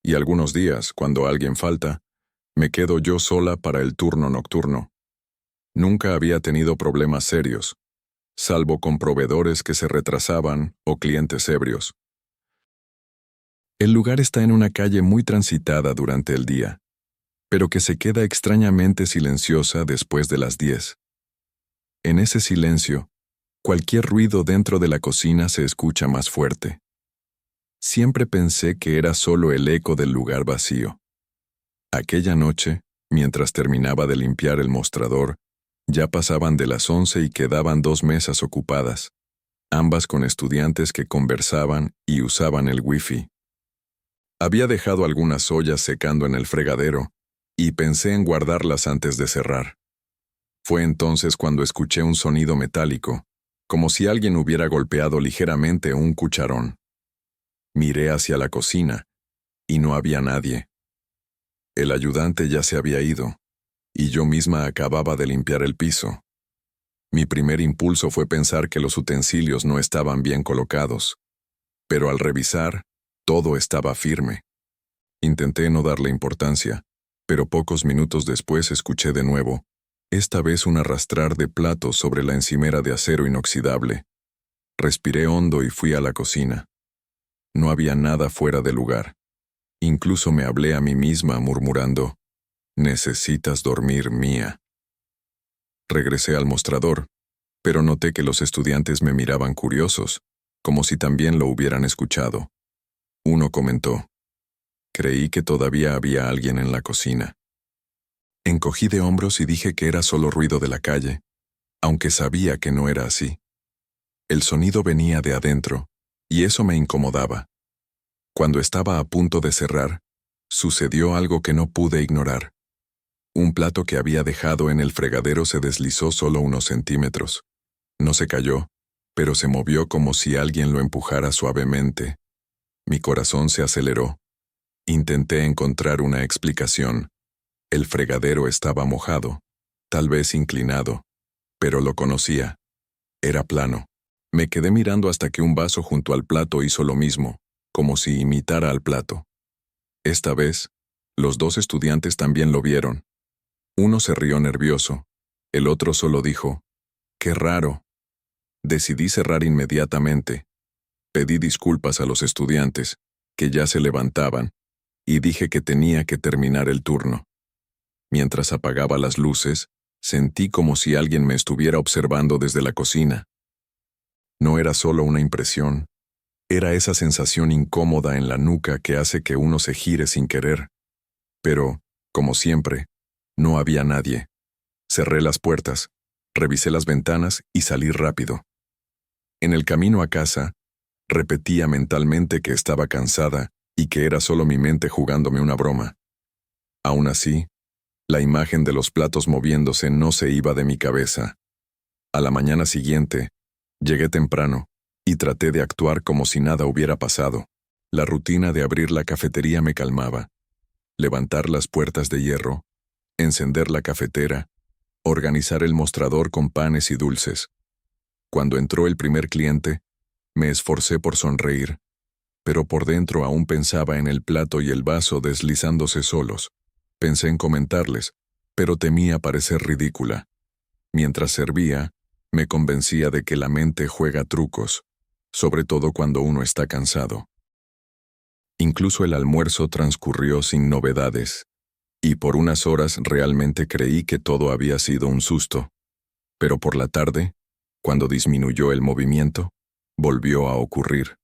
y algunos días, cuando alguien falta, me quedo yo sola para el turno nocturno. Nunca había tenido problemas serios, salvo con proveedores que se retrasaban o clientes ebrios. El lugar está en una calle muy transitada durante el día, pero que se queda extrañamente silenciosa después de las 10. En ese silencio, cualquier ruido dentro de la cocina se escucha más fuerte. Siempre pensé que era solo el eco del lugar vacío. Aquella noche, mientras terminaba de limpiar el mostrador, ya pasaban de las 11 y quedaban 2 mesas ocupadas, ambas con estudiantes que conversaban y usaban el wifi. Había dejado algunas ollas secando en el fregadero, y pensé en guardarlas antes de cerrar. Fue entonces cuando escuché un sonido metálico, como si alguien hubiera golpeado ligeramente un cucharón. Miré hacia la cocina, y no había nadie. El ayudante ya se había ido, y yo misma acababa de limpiar el piso. Mi primer impulso fue pensar que los utensilios no estaban bien colocados, pero al revisar, todo estaba firme. Intenté no darle importancia, pero pocos minutos después escuché de nuevo, esta vez un arrastrar de platos sobre la encimera de acero inoxidable. Respiré hondo y fui a la cocina. No había nada fuera de lugar. Incluso me hablé a mí misma murmurando, «Necesitas dormir, Mía». Regresé al mostrador, pero noté que los estudiantes me miraban curiosos, como si también lo hubieran escuchado. Uno comentó, «Creí que todavía había alguien en la cocina». Encogí de hombros y dije que era solo ruido de la calle, aunque sabía que no era así. El sonido venía de adentro, y eso me incomodaba. Cuando estaba a punto de cerrar, sucedió algo que no pude ignorar. Un plato que había dejado en el fregadero se deslizó solo unos centímetros. No se cayó, pero se movió como si alguien lo empujara suavemente. Mi corazón se aceleró. Intenté encontrar una explicación. El fregadero estaba mojado, tal vez inclinado, pero lo conocía. Era plano. Me quedé mirando hasta que un vaso junto al plato hizo lo mismo, como si imitara al plato. Esta vez, los 2 estudiantes también lo vieron. Uno se rió nervioso, el otro solo dijo, «Qué raro». Decidí cerrar inmediatamente. Pedí disculpas a los estudiantes, que ya se levantaban, y dije que tenía que terminar el turno. Mientras apagaba las luces, sentí como si alguien me estuviera observando desde la cocina. No era solo una impresión, era esa sensación incómoda en la nuca que hace que uno se gire sin querer. Pero, como siempre, no había nadie. Cerré las puertas, revisé las ventanas y salí rápido. En el camino a casa, repetía mentalmente que estaba cansada y que era solo mi mente jugándome una broma. Aún así, la imagen de los platos moviéndose no se iba de mi cabeza. A la mañana siguiente, llegué temprano y traté de actuar como si nada hubiera pasado. La rutina de abrir la cafetería me calmaba. Levantar las puertas de hierro, encender la cafetera, organizar el mostrador con panes y dulces. Cuando entró el primer cliente, me esforcé por sonreír, pero por dentro aún pensaba en el plato y el vaso deslizándose solos. Pensé en comentarles, pero temía parecer ridícula. Mientras servía, me convencía de que la mente juega trucos, sobre todo cuando uno está cansado. Incluso el almuerzo transcurrió sin novedades, y por unas horas realmente creí que todo había sido un susto. Pero por la tarde, cuando disminuyó el movimiento, volvió a ocurrir.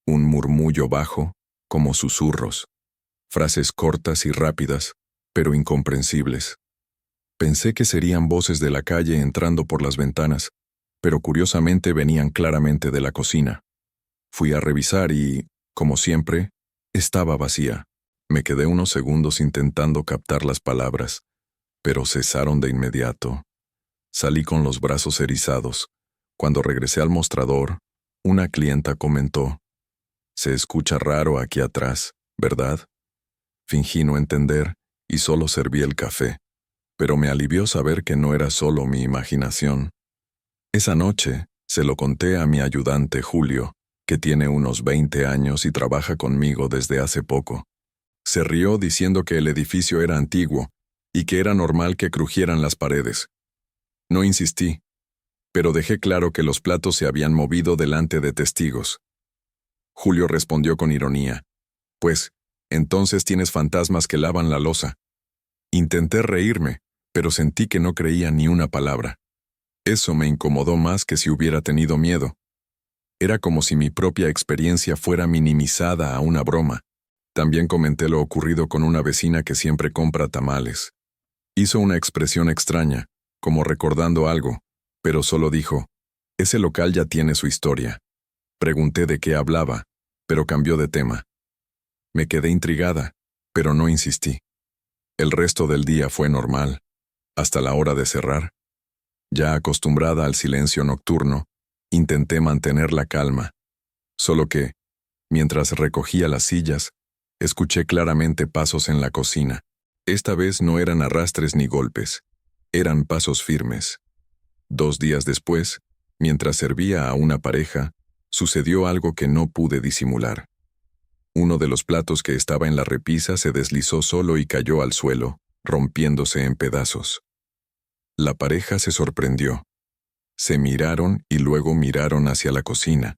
Un murmullo bajo, como susurros, frases cortas y rápidas, pero incomprensibles. Pensé que serían voces de la calle entrando por las ventanas, pero curiosamente venían claramente de la cocina. Fui a revisar y, como siempre, estaba vacía. Me quedé unos segundos intentando captar las palabras, pero cesaron de inmediato. Salí con los brazos erizados. Cuando regresé al mostrador, una clienta comentó: «Se escucha raro aquí atrás, ¿verdad?». Fingí no entender y solo serví el café, pero me alivió saber que no era solo mi imaginación. Esa noche se lo conté a mi ayudante Julio, que tiene unos 20 años y trabaja conmigo desde hace poco. Se rió diciendo que el edificio era antiguo y que era normal que crujieran las paredes. No insistí, pero dejé claro que los platos se habían movido delante de testigos. Julio respondió con ironía: «Pues, entonces tienes fantasmas que lavan la loza». Intenté reírme, pero sentí que no creía ni una palabra. Eso me incomodó más que si hubiera tenido miedo. Era como si mi propia experiencia fuera minimizada a una broma. También comenté lo ocurrido con una vecina que siempre compra tamales. Hizo una expresión extraña, como recordando algo, pero solo dijo: «Ese local ya tiene su historia». Pregunté de qué hablaba, pero cambió de tema. Me quedé intrigada, pero no insistí. El resto del día fue normal, hasta la hora de cerrar. Ya acostumbrada al silencio nocturno, intenté mantener la calma. Solo que, mientras recogía las sillas, escuché claramente pasos en la cocina. Esta vez no eran arrastres ni golpes, eran pasos firmes. 2 días después, mientras servía a una pareja, sucedió algo que no pude disimular. Uno de los platos que estaba en la repisa se deslizó solo y cayó al suelo, rompiéndose en pedazos. La pareja se sorprendió. Se miraron y luego miraron hacia la cocina,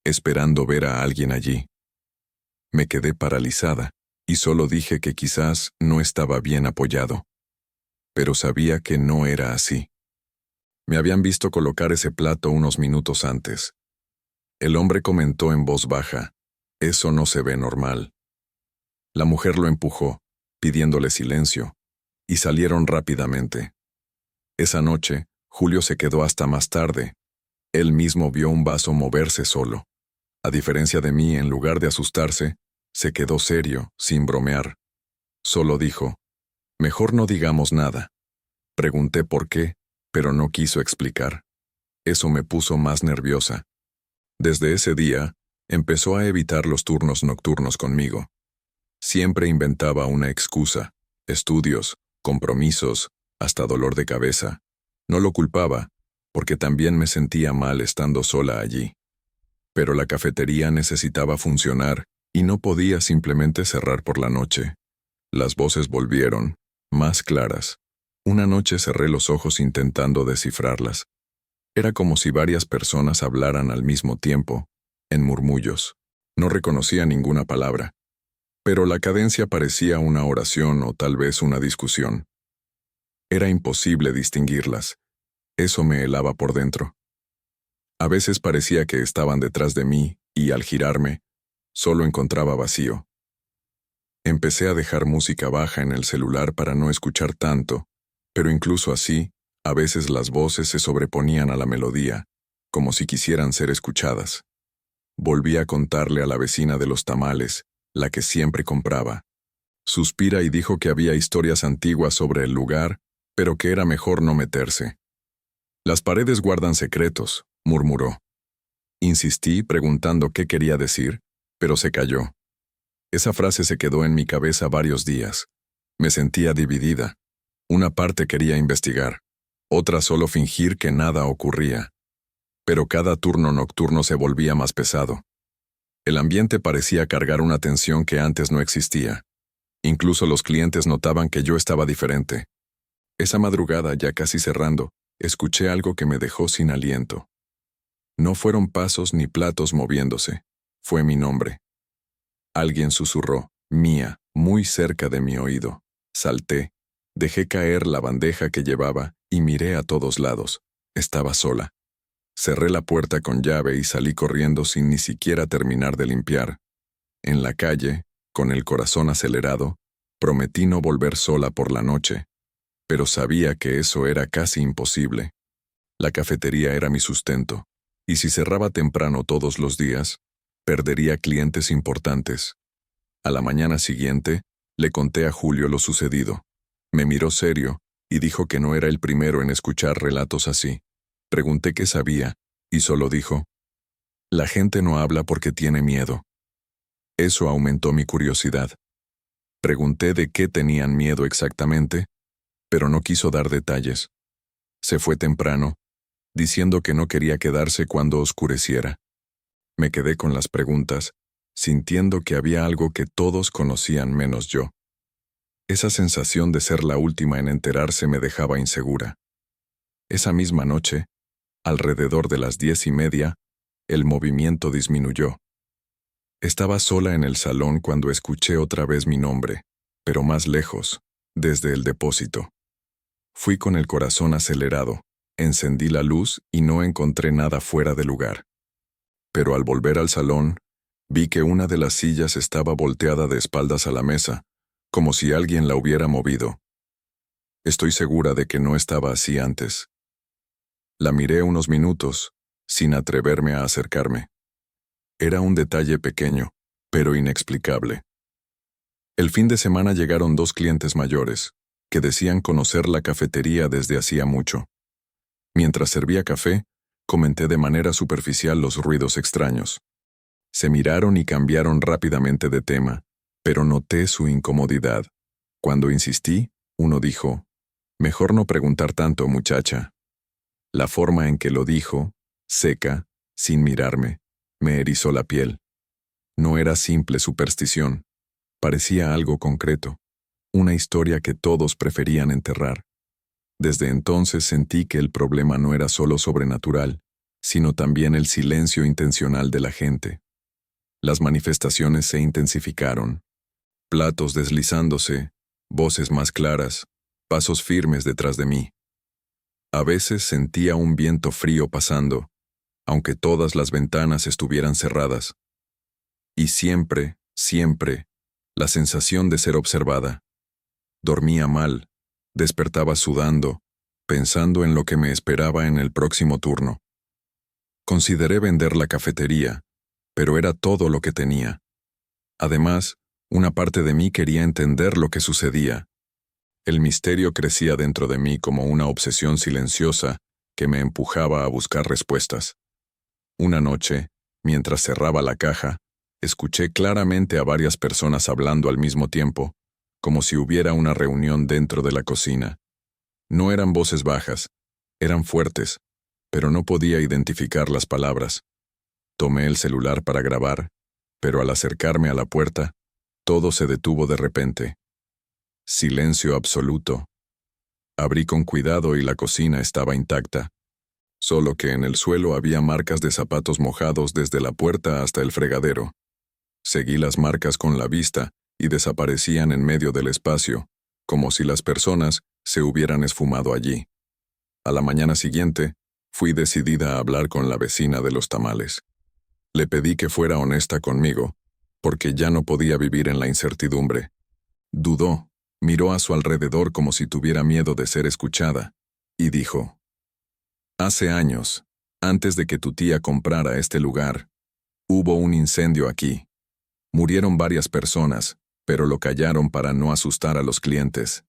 esperando ver a alguien allí. Me quedé paralizada y solo dije que quizás no estaba bien apoyado. Pero sabía que no era así. Me habían visto colocar ese plato unos minutos antes. El hombre comentó en voz baja: «Eso no se ve normal». La mujer lo empujó, pidiéndole silencio, y salieron rápidamente. Esa noche, Julio se quedó hasta más tarde. Él mismo vio un vaso moverse solo. A diferencia de mí, en lugar de asustarse, se quedó serio, sin bromear. Solo dijo: «Mejor no digamos nada». Pregunté por qué, pero no quiso explicar. Eso me puso más nerviosa. Desde ese día, empezó a evitar los turnos nocturnos conmigo. Siempre inventaba una excusa: estudios, compromisos, hasta dolor de cabeza. No lo culpaba, porque también me sentía mal estando sola allí. Pero la cafetería necesitaba funcionar y no podía simplemente cerrar por la noche. Las voces volvieron, más claras. Una noche cerré los ojos intentando descifrarlas. Era como si varias personas hablaran al mismo tiempo, en murmullos. No reconocía ninguna palabra, pero la cadencia parecía una oración o tal vez una discusión. Era imposible distinguirlas. Eso me helaba por dentro. A veces parecía que estaban detrás de mí y, al girarme, solo encontraba vacío. Empecé a dejar música baja en el celular para no escuchar tanto, pero incluso así, a veces las voces se sobreponían a la melodía, como si quisieran ser escuchadas. Volví a contarle a la vecina de los tamales, la que siempre compraba. Suspira y dijo que había historias antiguas sobre el lugar, pero que era mejor no meterse. «Las paredes guardan secretos», murmuró. Insistí preguntando qué quería decir, pero se calló. Esa frase se quedó en mi cabeza varios días. Me sentía dividida. Una parte quería investigar, otra solo fingir que nada ocurría. Pero cada turno nocturno se volvía más pesado. El ambiente parecía cargar una tensión que antes no existía. Incluso los clientes notaban que yo estaba diferente. Esa madrugada, ya casi cerrando, escuché algo que me dejó sin aliento. No fueron pasos ni platos moviéndose. Fue mi nombre. Alguien susurró, Mía, muy cerca de mi oído. Salté, dejé caer la bandeja que llevaba y miré a todos lados. Estaba sola. Cerré la puerta con llave y salí corriendo sin ni siquiera terminar de limpiar. En la calle, con el corazón acelerado, prometí no volver sola por la noche, pero sabía que eso era casi imposible. La cafetería era mi sustento, y si cerraba temprano todos los días, perdería clientes importantes. A la mañana siguiente, le conté a Julio lo sucedido. Me miró serio y dijo que no era el primero en escuchar relatos así. Pregunté qué sabía, y solo dijo, la gente no habla porque tiene miedo. Eso aumentó mi curiosidad. Pregunté de qué tenían miedo exactamente, pero no quiso dar detalles. Se fue temprano, diciendo que no quería quedarse cuando oscureciera. Me quedé con las preguntas, sintiendo que había algo que todos conocían menos yo. Esa sensación de ser la última en enterarse me dejaba insegura. Esa misma noche, alrededor de las 10:30, el movimiento disminuyó. Estaba sola en el salón cuando escuché otra vez mi nombre, pero más lejos, desde el depósito. Fui con el corazón acelerado, encendí la luz y no encontré nada fuera de lugar. Pero al volver al salón, vi que una de las sillas estaba volteada de espaldas a la mesa, como si alguien la hubiera movido. Estoy segura de que no estaba así antes. La miré unos minutos, sin atreverme a acercarme. Era un detalle pequeño, pero inexplicable. El fin de semana llegaron 2 clientes mayores, que decían conocer la cafetería desde hacía mucho. Mientras servía café, comenté de manera superficial los ruidos extraños. Se miraron y cambiaron rápidamente de tema, pero noté su incomodidad. Cuando insistí, uno dijo, «Mejor no preguntar tanto, muchacha». La forma en que lo dijo, seca, sin mirarme, me erizó la piel. No era simple superstición. Parecía algo concreto, una historia que todos preferían enterrar. Desde entonces sentí que el problema no era solo sobrenatural, sino también el silencio intencional de la gente. Las manifestaciones se intensificaron. Platos deslizándose, voces más claras, pasos firmes detrás de mí. A veces sentía un viento frío pasando, aunque todas las ventanas estuvieran cerradas. Y siempre, la sensación de ser observada. Dormía mal, despertaba sudando, pensando en lo que me esperaba en el próximo turno. Consideré vender la cafetería, pero era todo lo que tenía. Además, una parte de mí quería entender lo que sucedía. El misterio crecía dentro de mí como una obsesión silenciosa que me empujaba a buscar respuestas. Una noche, mientras cerraba la caja, escuché claramente a varias personas hablando al mismo tiempo, como si hubiera una reunión dentro de la cocina. No eran voces bajas, eran fuertes, pero no podía identificar las palabras. Tomé el celular para grabar, pero al acercarme a la puerta, todo se detuvo de repente. Silencio absoluto. Abrí con cuidado y la cocina estaba intacta, solo que en el suelo había marcas de zapatos mojados desde la puerta hasta el fregadero. Seguí las marcas con la vista y desaparecían en medio del espacio, como si las personas se hubieran esfumado allí. A la mañana siguiente, fui decidida a hablar con la vecina de los tamales. Le pedí que fuera honesta conmigo, porque ya no podía vivir en la incertidumbre. Dudó, miró a su alrededor como si tuviera miedo de ser escuchada, y dijo, «Hace años, antes de que tu tía comprara este lugar, hubo un incendio aquí. Murieron varias personas, pero lo callaron para no asustar a los clientes».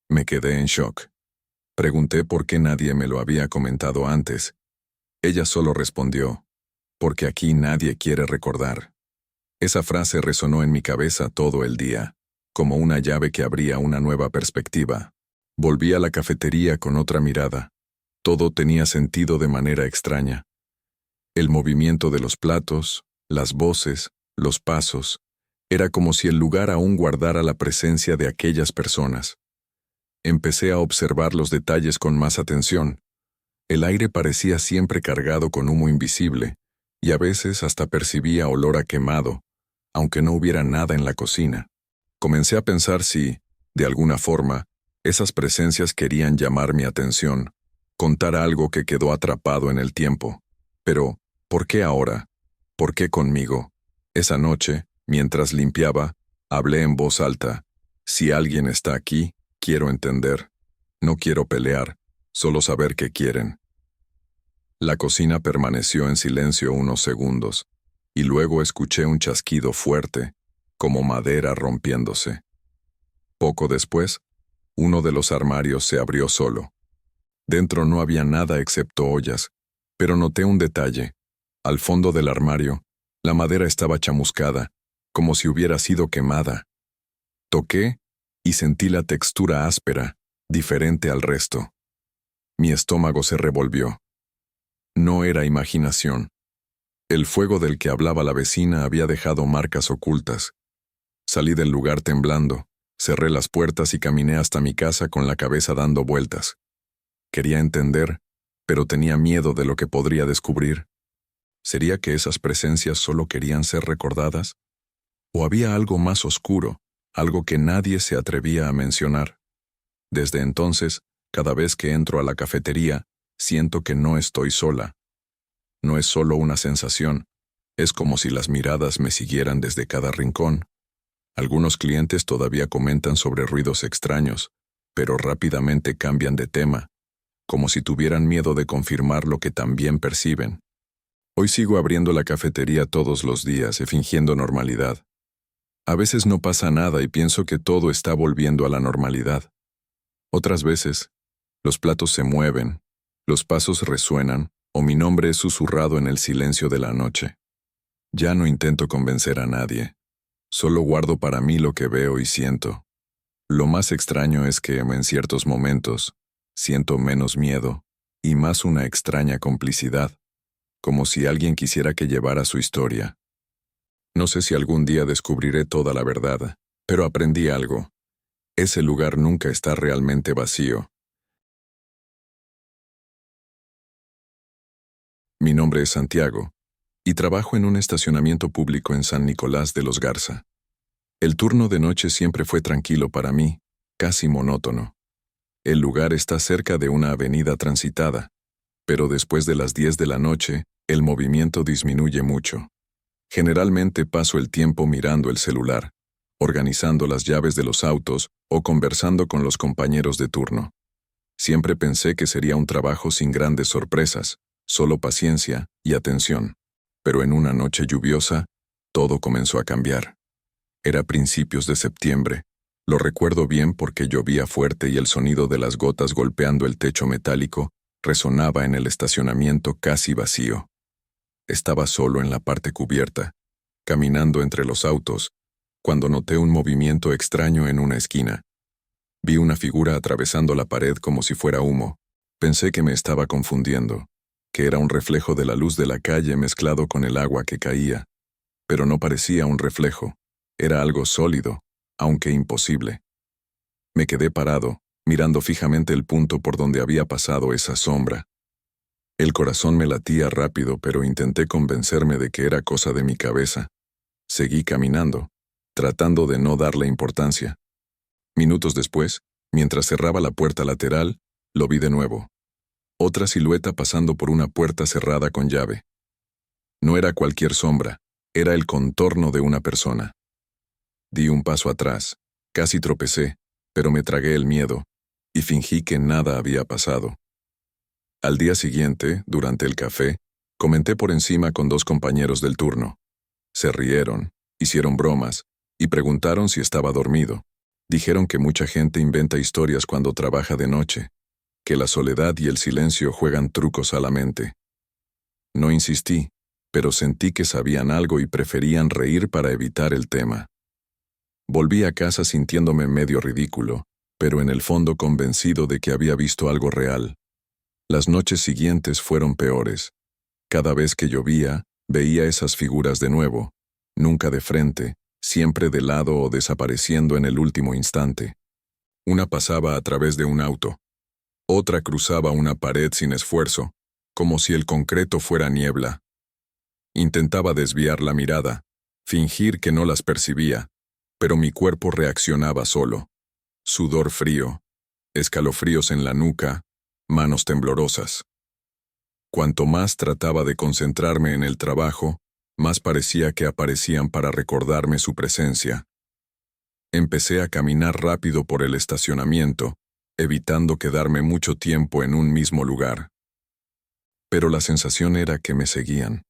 Me quedé en shock. Pregunté por qué nadie me lo había comentado antes. Ella solo respondió, «Porque aquí nadie quiere recordar». Esa frase resonó en mi cabeza todo el día, como una llave que abría una nueva perspectiva. Volví a la cafetería con otra mirada. Todo tenía sentido de manera extraña. El movimiento de los platos, las voces, los pasos, era como si el lugar aún guardara la presencia de aquellas personas. Empecé a observar los detalles con más atención. El aire parecía siempre cargado con humo invisible, y a veces hasta percibía olor a quemado, aunque no hubiera nada en la cocina. Comencé a pensar si, de alguna forma, esas presencias querían llamar mi atención, contar algo que quedó atrapado en el tiempo. Pero, ¿por qué ahora? ¿Por qué conmigo? Esa noche, mientras limpiaba, hablé en voz alta. Si alguien está aquí, quiero entender. No quiero pelear, solo saber qué quieren. La cocina permaneció en silencio unos segundos, y luego escuché un chasquido fuerte, como madera rompiéndose. Poco después, uno de los armarios se abrió solo. Dentro no había nada excepto ollas, pero noté un detalle. Al fondo del armario, la madera estaba chamuscada, como si hubiera sido quemada. Toqué y sentí la textura áspera, diferente al resto. Mi estómago se revolvió. No era imaginación. El fuego del que hablaba la vecina había dejado marcas ocultas. Salí del lugar temblando, cerré las puertas y caminé hasta mi casa con la cabeza dando vueltas. Quería entender, pero tenía miedo de lo que podría descubrir. ¿Sería que esas presencias solo querían ser recordadas? ¿O había algo más oscuro, algo que nadie se atrevía a mencionar? Desde entonces, cada vez que entro a la cafetería, siento que no estoy sola. No es solo una sensación, es como si las miradas me siguieran desde cada rincón. Algunos clientes todavía comentan sobre ruidos extraños, pero rápidamente cambian de tema, como si tuvieran miedo de confirmar lo que también perciben. Hoy sigo abriendo la cafetería todos los días y fingiendo normalidad. A veces no pasa nada y pienso que todo está volviendo a la normalidad. Otras veces, los platos se mueven, los pasos resuenan, o mi nombre es susurrado en el silencio de la noche. Ya no intento convencer a nadie. Solo guardo para mí lo que veo y siento. Lo más extraño es que, en ciertos momentos, siento menos miedo y más una extraña complicidad, como si alguien quisiera que llevara su historia. No sé si algún día descubriré toda la verdad, pero aprendí algo. Ese lugar nunca está realmente vacío. Mi nombre es Santiago, y trabajo en un estacionamiento público en San Nicolás de los Garza. El turno de noche siempre fue tranquilo para mí, casi monótono. El lugar está cerca de una avenida transitada, pero después de las 10 de la noche, el movimiento disminuye mucho. Generalmente paso el tiempo mirando el celular, organizando las llaves de los autos o conversando con los compañeros de turno. Siempre pensé que sería un trabajo sin grandes sorpresas, solo paciencia y atención. Pero en una noche lluviosa, todo comenzó a cambiar. Era principios de septiembre. Lo recuerdo bien porque llovía fuerte y el sonido de las gotas golpeando el techo metálico resonaba en el estacionamiento casi vacío. Estaba solo en la parte cubierta, caminando entre los autos, cuando noté un movimiento extraño en una esquina. Vi una figura atravesando la pared como si fuera humo. Pensé que me estaba confundiendo, que era un reflejo de la luz de la calle mezclado con el agua que caía. Pero no parecía un reflejo, era algo sólido, aunque imposible. Me quedé parado, mirando fijamente el punto por donde había pasado esa sombra. El corazón me latía rápido, pero intenté convencerme de que era cosa de mi cabeza. Seguí caminando, tratando de no darle importancia. Minutos después, mientras cerraba la puerta lateral, lo vi de nuevo. Otra silueta pasando por una puerta cerrada con llave. No era cualquier sombra, era el contorno de una persona. Di un paso atrás, casi tropecé, pero me tragué el miedo, y fingí que nada había pasado. Al día siguiente, durante el café, comenté por encima con 2 compañeros del turno. Se rieron, hicieron bromas, y preguntaron si estaba dormido. Dijeron que mucha gente inventa historias cuando trabaja de noche, que la soledad y el silencio juegan trucos a la mente. No insistí, pero sentí que sabían algo y preferían reír para evitar el tema. Volví a casa sintiéndome medio ridículo, pero en el fondo convencido de que había visto algo real. Las noches siguientes fueron peores. Cada vez que llovía, veía esas figuras de nuevo, nunca de frente, siempre de lado o desapareciendo en el último instante. Una pasaba a través de un auto. Otra cruzaba una pared sin esfuerzo, como si el concreto fuera niebla. Intentaba desviar la mirada, fingir que no las percibía, pero mi cuerpo reaccionaba solo. Sudor frío, escalofríos en la nuca, manos temblorosas. Cuanto más trataba de concentrarme en el trabajo, más parecía que aparecían para recordarme su presencia. Empecé a caminar rápido por el estacionamiento, evitando quedarme mucho tiempo en un mismo lugar. Pero la sensación era que me seguían.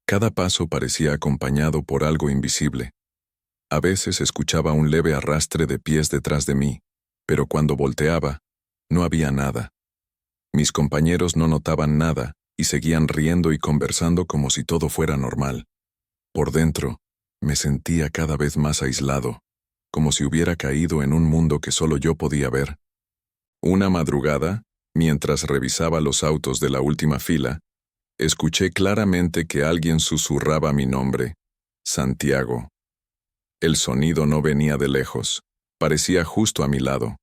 Cada paso parecía acompañado por algo invisible. A veces escuchaba un leve arrastre de pies detrás de mí, pero cuando volteaba, no había nada. Mis compañeros no notaban nada y seguían riendo y conversando como si todo fuera normal. Por dentro, me sentía cada vez más aislado, como si hubiera caído en un mundo que solo yo podía ver. Una madrugada, mientras revisaba los autos de la última fila, escuché claramente que alguien susurraba mi nombre, Santiago. El sonido no venía de lejos, parecía justo a mi lado.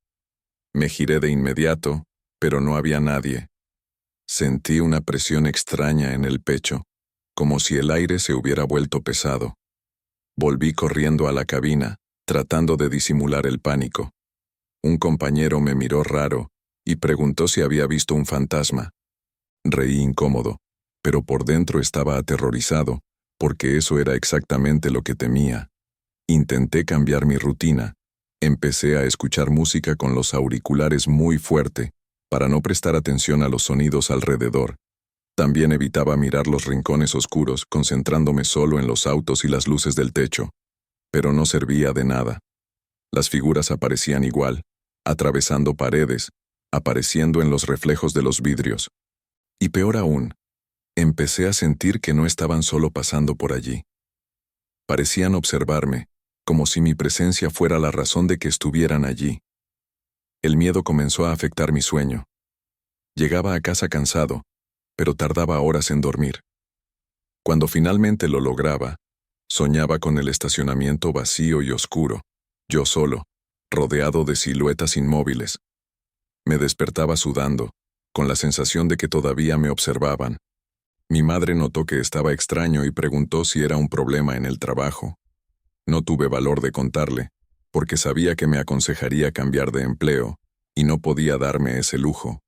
Me giré de inmediato, pero no había nadie. Sentí una presión extraña en el pecho, como si el aire se hubiera vuelto pesado. Volví corriendo a la cabina, tratando de disimular el pánico. Un compañero me miró raro y preguntó si había visto un fantasma. Reí incómodo, pero por dentro estaba aterrorizado, porque eso era exactamente lo que temía. Intenté cambiar mi rutina. Empecé a escuchar música con los auriculares muy fuerte, para no prestar atención a los sonidos alrededor. También evitaba mirar los rincones oscuros, concentrándome solo en los autos y las luces del techo. Pero no servía de nada. Las figuras aparecían igual, atravesando paredes, apareciendo en los reflejos de los vidrios. Y peor aún, empecé a sentir que no estaban solo pasando por allí. Parecían observarme, como si mi presencia fuera la razón de que estuvieran allí. El miedo comenzó a afectar mi sueño. Llegaba a casa cansado, pero tardaba horas en dormir. Cuando finalmente lo lograba, soñaba con el estacionamiento vacío y oscuro, yo solo, rodeado de siluetas inmóviles. Me despertaba sudando, con la sensación de que todavía me observaban. Mi madre notó que estaba extraño y preguntó si era un problema en el trabajo. No tuve valor de contarle, porque sabía que me aconsejaría cambiar de empleo, y no podía darme ese lujo.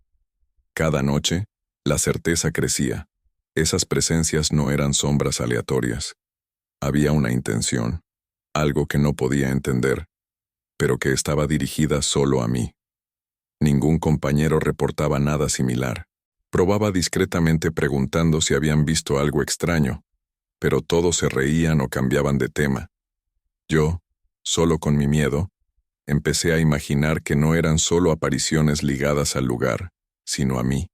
Cada noche, la certeza crecía. Esas presencias no eran sombras aleatorias. Había una intención, algo que no podía entender, pero que estaba dirigida solo a mí. Ningún compañero reportaba nada similar. Probaba discretamente preguntando si habían visto algo extraño, pero todos se reían o cambiaban de tema. Yo, solo con mi miedo, empecé a imaginar que no eran solo apariciones ligadas al lugar, sino a mí.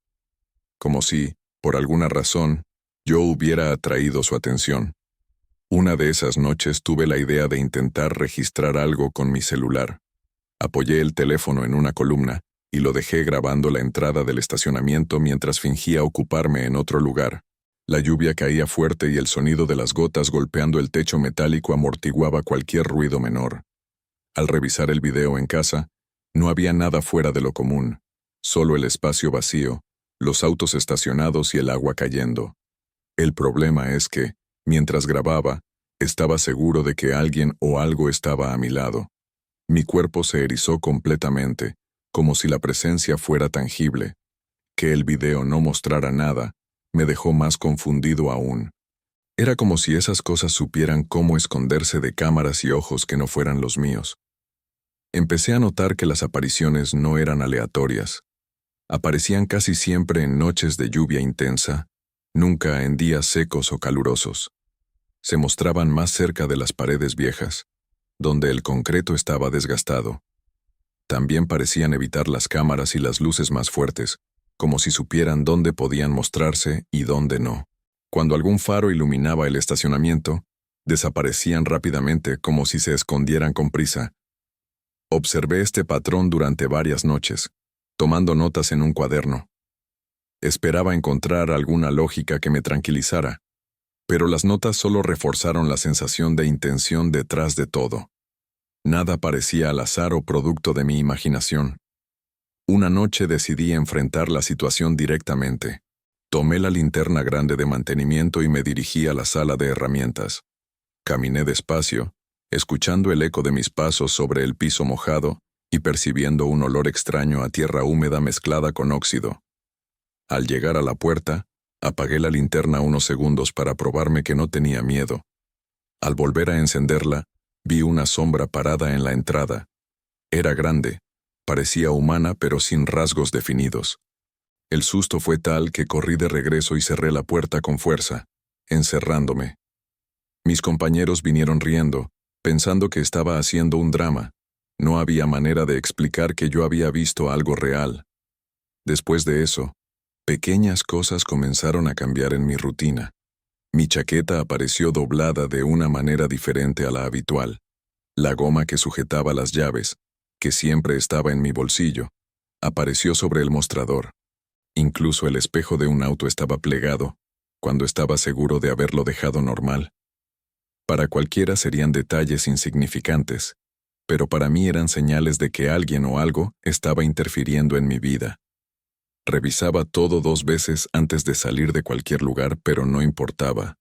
Como si, por alguna razón, yo hubiera atraído su atención. Una de esas noches tuve la idea de intentar registrar algo con mi celular. Apoyé el teléfono en una columna y lo dejé grabando la entrada del estacionamiento mientras fingía ocuparme en otro lugar. La lluvia caía fuerte y el sonido de las gotas golpeando el techo metálico amortiguaba cualquier ruido menor. Al revisar el video en casa, no había nada fuera de lo común, solo el espacio vacío, los autos estacionados y el agua cayendo. El problema es que, mientras grababa, estaba seguro de que alguien o algo estaba a mi lado. Mi cuerpo se erizó completamente, como si la presencia fuera tangible. Que el video no mostrara nada, me dejó más confundido aún. Era como si esas cosas supieran cómo esconderse de cámaras y ojos que no fueran los míos. Empecé a notar que las apariciones no eran aleatorias. Aparecían casi siempre en noches de lluvia intensa, nunca en días secos o calurosos. Se mostraban más cerca de las paredes viejas, donde el concreto estaba desgastado. También parecían evitar las cámaras y las luces más fuertes, como si supieran dónde podían mostrarse y dónde no. Cuando algún faro iluminaba el estacionamiento, desaparecían rápidamente como si se escondieran con prisa. Observé este patrón durante varias noches, tomando notas en un cuaderno. Esperaba encontrar alguna lógica que me tranquilizara, pero las notas solo reforzaron la sensación de intención detrás de todo. Nada parecía al azar o producto de mi imaginación. Una noche decidí enfrentar la situación directamente. Tomé la linterna grande de mantenimiento y me dirigí a la sala de herramientas. Caminé despacio, escuchando el eco de mis pasos sobre el piso mojado y percibiendo un olor extraño a tierra húmeda mezclada con óxido. Al llegar a la puerta, apagué la linterna unos segundos para probarme que no tenía miedo. Al volver a encenderla, vi una sombra parada en la entrada. Era grande, parecía humana pero sin rasgos definidos. El susto fue tal que corrí de regreso y cerré la puerta con fuerza, encerrándome. Mis compañeros vinieron riendo, pensando que estaba haciendo un drama. No había manera de explicar que yo había visto algo real. Después de eso, pequeñas cosas comenzaron a cambiar en mi rutina. Mi chaqueta apareció doblada de una manera diferente a la habitual. La goma que sujetaba las llaves, que siempre estaba en mi bolsillo, apareció sobre el mostrador. Incluso el espejo de un auto estaba plegado, cuando estaba seguro de haberlo dejado normal. Para cualquiera serían detalles insignificantes, pero para mí eran señales de que alguien o algo estaba interfiriendo en mi vida. Revisaba todo 2 veces antes de salir de cualquier lugar, pero no importaba.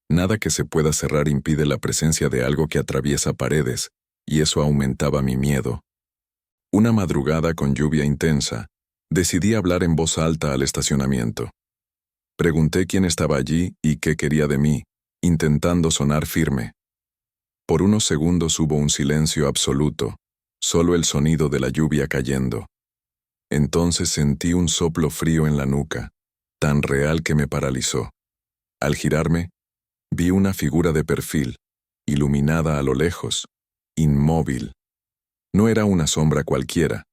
Nada que se pueda cerrar impide la presencia de algo que atraviesa paredes, y eso aumentaba mi miedo. Una madrugada con lluvia intensa, decidí hablar en voz alta al estacionamiento. Pregunté quién estaba allí y qué quería de mí, intentando sonar firme. Por unos segundos hubo un silencio absoluto, solo el sonido de la lluvia cayendo. Entonces sentí un soplo frío en la nuca, tan real que me paralizó. Al girarme, vi una figura de perfil, iluminada a lo lejos, inmóvil. No era una sombra cualquiera,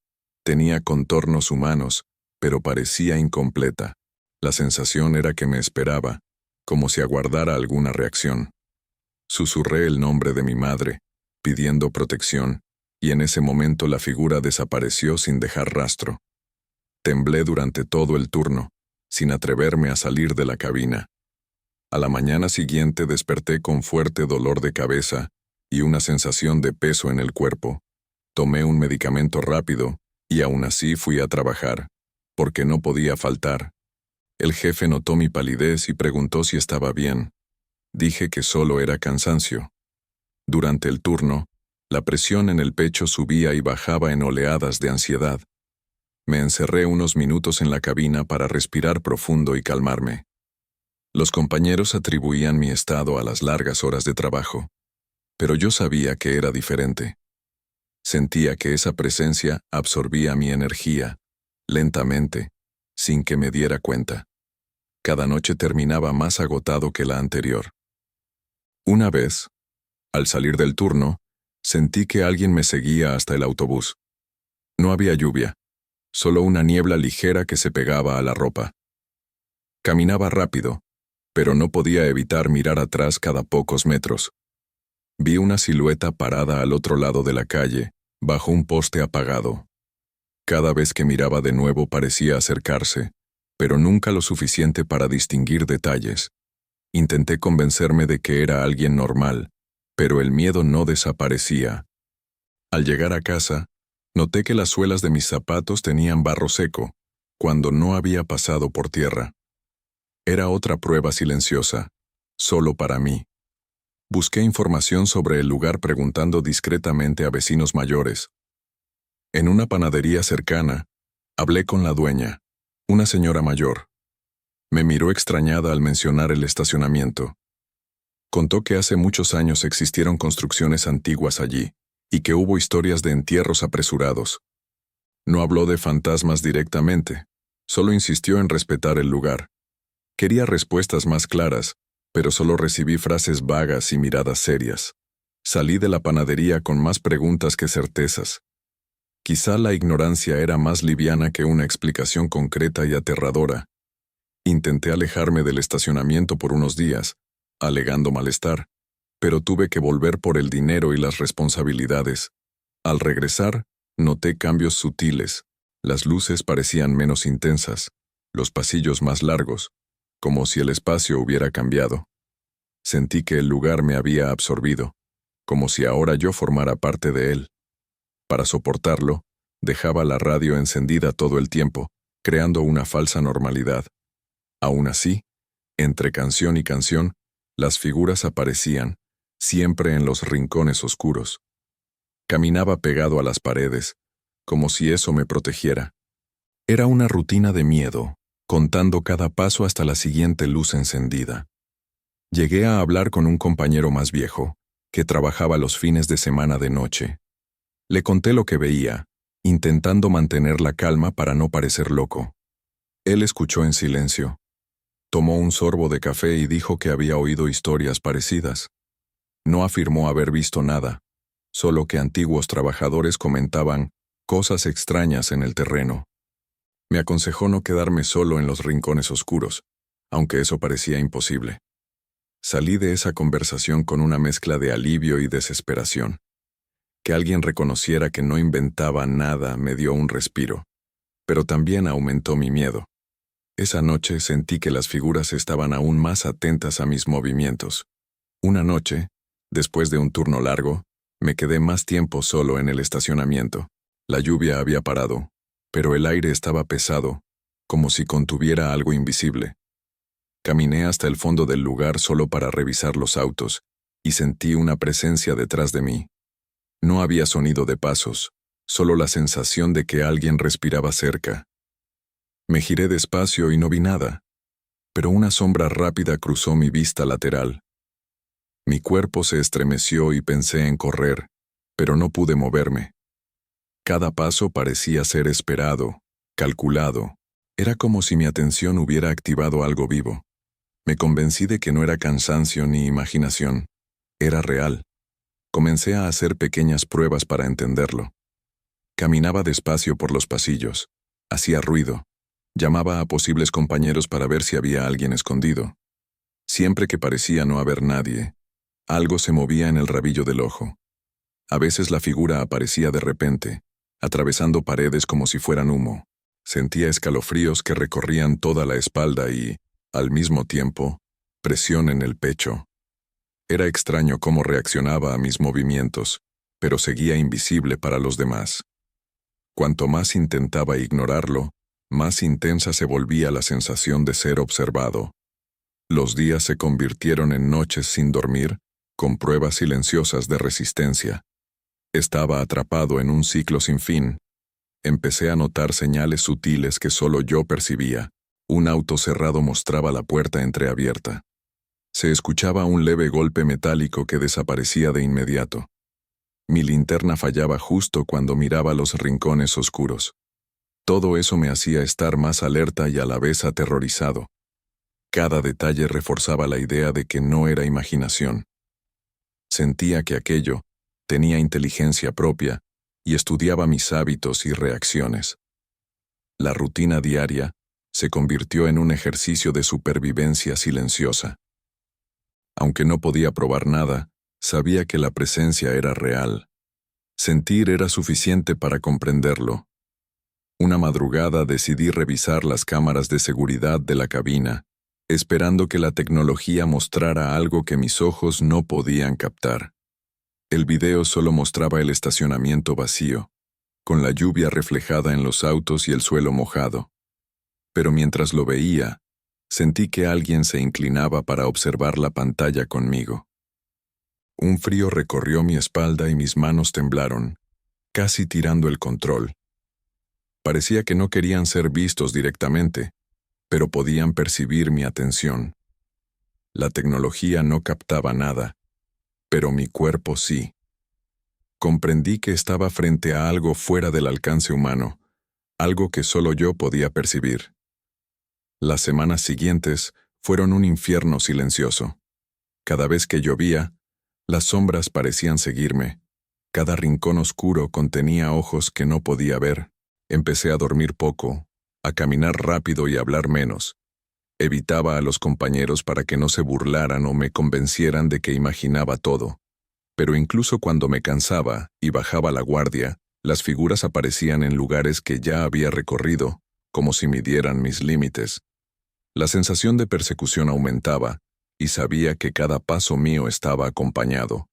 tenía contornos humanos, pero parecía incompleta. La sensación era que me esperaba, como si aguardara alguna reacción. Susurré el nombre de mi madre, pidiendo protección, y en ese momento la figura desapareció sin dejar rastro. Temblé durante todo el turno, sin atreverme a salir de la cabina. A la mañana siguiente desperté con fuerte dolor de cabeza y una sensación de peso en el cuerpo. Tomé un medicamento rápido y aún así fui a trabajar, porque no podía faltar. El jefe notó mi palidez y preguntó si estaba bien. Dije que solo era cansancio. Durante el turno, la presión en el pecho subía y bajaba en oleadas de ansiedad. Me encerré unos minutos en la cabina para respirar profundo y calmarme. Los compañeros atribuían mi estado a las largas horas de trabajo, pero yo sabía que era diferente. Sentía que esa presencia absorbía mi energía, lentamente, sin que me diera cuenta. Cada noche terminaba más agotado que la anterior. Una vez, al salir del turno, sentí que alguien me seguía hasta el autobús. No había lluvia, solo una niebla ligera que se pegaba a la ropa. Caminaba rápido, pero no podía evitar mirar atrás cada pocos metros. Vi una silueta parada al otro lado de la calle, bajo un poste apagado. Cada vez que miraba de nuevo parecía acercarse, pero nunca lo suficiente para distinguir detalles. Intenté convencerme de que era alguien normal, pero el miedo no desaparecía. Al llegar a casa, noté que las suelas de mis zapatos tenían barro seco, cuando no había pasado por tierra. Era otra prueba silenciosa, solo para mí. Busqué información sobre el lugar preguntando discretamente a vecinos mayores. En una panadería cercana, hablé con la dueña, una señora mayor. Me miró extrañada al mencionar el estacionamiento. Contó que hace muchos años existieron construcciones antiguas allí, y que hubo historias de entierros apresurados. No habló de fantasmas directamente, solo insistió en respetar el lugar. Quería respuestas más claras, pero solo recibí frases vagas y miradas serias. Salí de la panadería con más preguntas que certezas. Quizá la ignorancia era más liviana que una explicación concreta y aterradora. Intenté alejarme del estacionamiento por unos días, alegando malestar, pero tuve que volver por el dinero y las responsabilidades. Al regresar, noté cambios sutiles. Las luces parecían menos intensas, los pasillos más largos, como si el espacio hubiera cambiado. Sentí que el lugar me había absorbido, como si ahora yo formara parte de él. Para soportarlo, dejaba la radio encendida todo el tiempo, creando una falsa normalidad. Aún así, entre canción y canción, las figuras aparecían, siempre en los rincones oscuros. Caminaba pegado a las paredes, como si eso me protegiera. Era una rutina de miedo, contando cada paso hasta la siguiente luz encendida. Llegué a hablar con un compañero más viejo, que trabajaba los fines de semana de noche. Le conté lo que veía, intentando mantener la calma para no parecer loco. Él escuchó en silencio. Tomó un sorbo de café y dijo que había oído historias parecidas. No afirmó haber visto nada, solo que antiguos trabajadores comentaban cosas extrañas en el terreno. Me aconsejó no quedarme solo en los rincones oscuros, aunque eso parecía imposible. Salí de esa conversación con una mezcla de alivio y desesperación. Que alguien reconociera que no inventaba nada me dio un respiro, pero también aumentó mi miedo. Esa noche sentí que las figuras estaban aún más atentas a mis movimientos. Una noche, después de un turno largo, me quedé más tiempo solo en el estacionamiento. La lluvia había parado, pero el aire estaba pesado, como si contuviera algo invisible. Caminé hasta el fondo del lugar solo para revisar los autos, y sentí una presencia detrás de mí. No había sonido de pasos, solo la sensación de que alguien respiraba cerca. Me giré despacio y no vi nada, pero una sombra rápida cruzó mi vista lateral. Mi cuerpo se estremeció y pensé en correr, pero no pude moverme. Cada paso parecía ser esperado, calculado. Era como si mi atención hubiera activado algo vivo. Me convencí de que no era cansancio ni imaginación. Era real. Comencé a hacer pequeñas pruebas para entenderlo. Caminaba despacio por los pasillos. Hacía ruido. Llamaba a posibles compañeros para ver si había alguien escondido. Siempre que parecía no haber nadie, algo se movía en el rabillo del ojo. A veces la figura aparecía de repente, atravesando paredes como si fueran humo. Sentía escalofríos que recorrían toda la espalda y, al mismo tiempo, presión en el pecho. Era extraño cómo reaccionaba a mis movimientos, pero seguía invisible para los demás. Cuanto más intentaba ignorarlo, más intensa se volvía la sensación de ser observado. Los días se convirtieron en noches sin dormir, con pruebas silenciosas de resistencia. Estaba atrapado en un ciclo sin fin. Empecé a notar señales sutiles que solo yo percibía. Un auto cerrado mostraba la puerta entreabierta. Se escuchaba un leve golpe metálico que desaparecía de inmediato. Mi linterna fallaba justo cuando miraba los rincones oscuros. Todo eso me hacía estar más alerta y a la vez aterrorizado. Cada detalle reforzaba la idea de que no era imaginación. Sentía que aquello tenía inteligencia propia y estudiaba mis hábitos y reacciones. La rutina diaria se convirtió en un ejercicio de supervivencia silenciosa. Aunque no podía probar nada, sabía que la presencia era real. Sentir era suficiente para comprenderlo. Una madrugada decidí revisar las cámaras de seguridad de la cabina, esperando que la tecnología mostrara algo que mis ojos no podían captar. El video solo mostraba el estacionamiento vacío, con la lluvia reflejada en los autos y el suelo mojado. Pero mientras lo veía, sentí que alguien se inclinaba para observar la pantalla conmigo. Un frío recorrió mi espalda y mis manos temblaron, casi tirando el control. Parecía que no querían ser vistos directamente, pero podían percibir mi atención. La tecnología no captaba nada, pero mi cuerpo sí. Comprendí que estaba frente a algo fuera del alcance humano, algo que solo yo podía percibir. Las semanas siguientes fueron un infierno silencioso. Cada vez que llovía, las sombras parecían seguirme. Cada rincón oscuro contenía ojos que no podía ver. Empecé a dormir poco, a caminar rápido y a hablar menos. Evitaba a los compañeros para que no se burlaran o me convencieran de que imaginaba todo. Pero incluso cuando me cansaba y bajaba la guardia, las figuras aparecían en lugares que ya había recorrido, como si midieran mis límites. La sensación de persecución aumentaba, y sabía que cada paso mío estaba acompañado.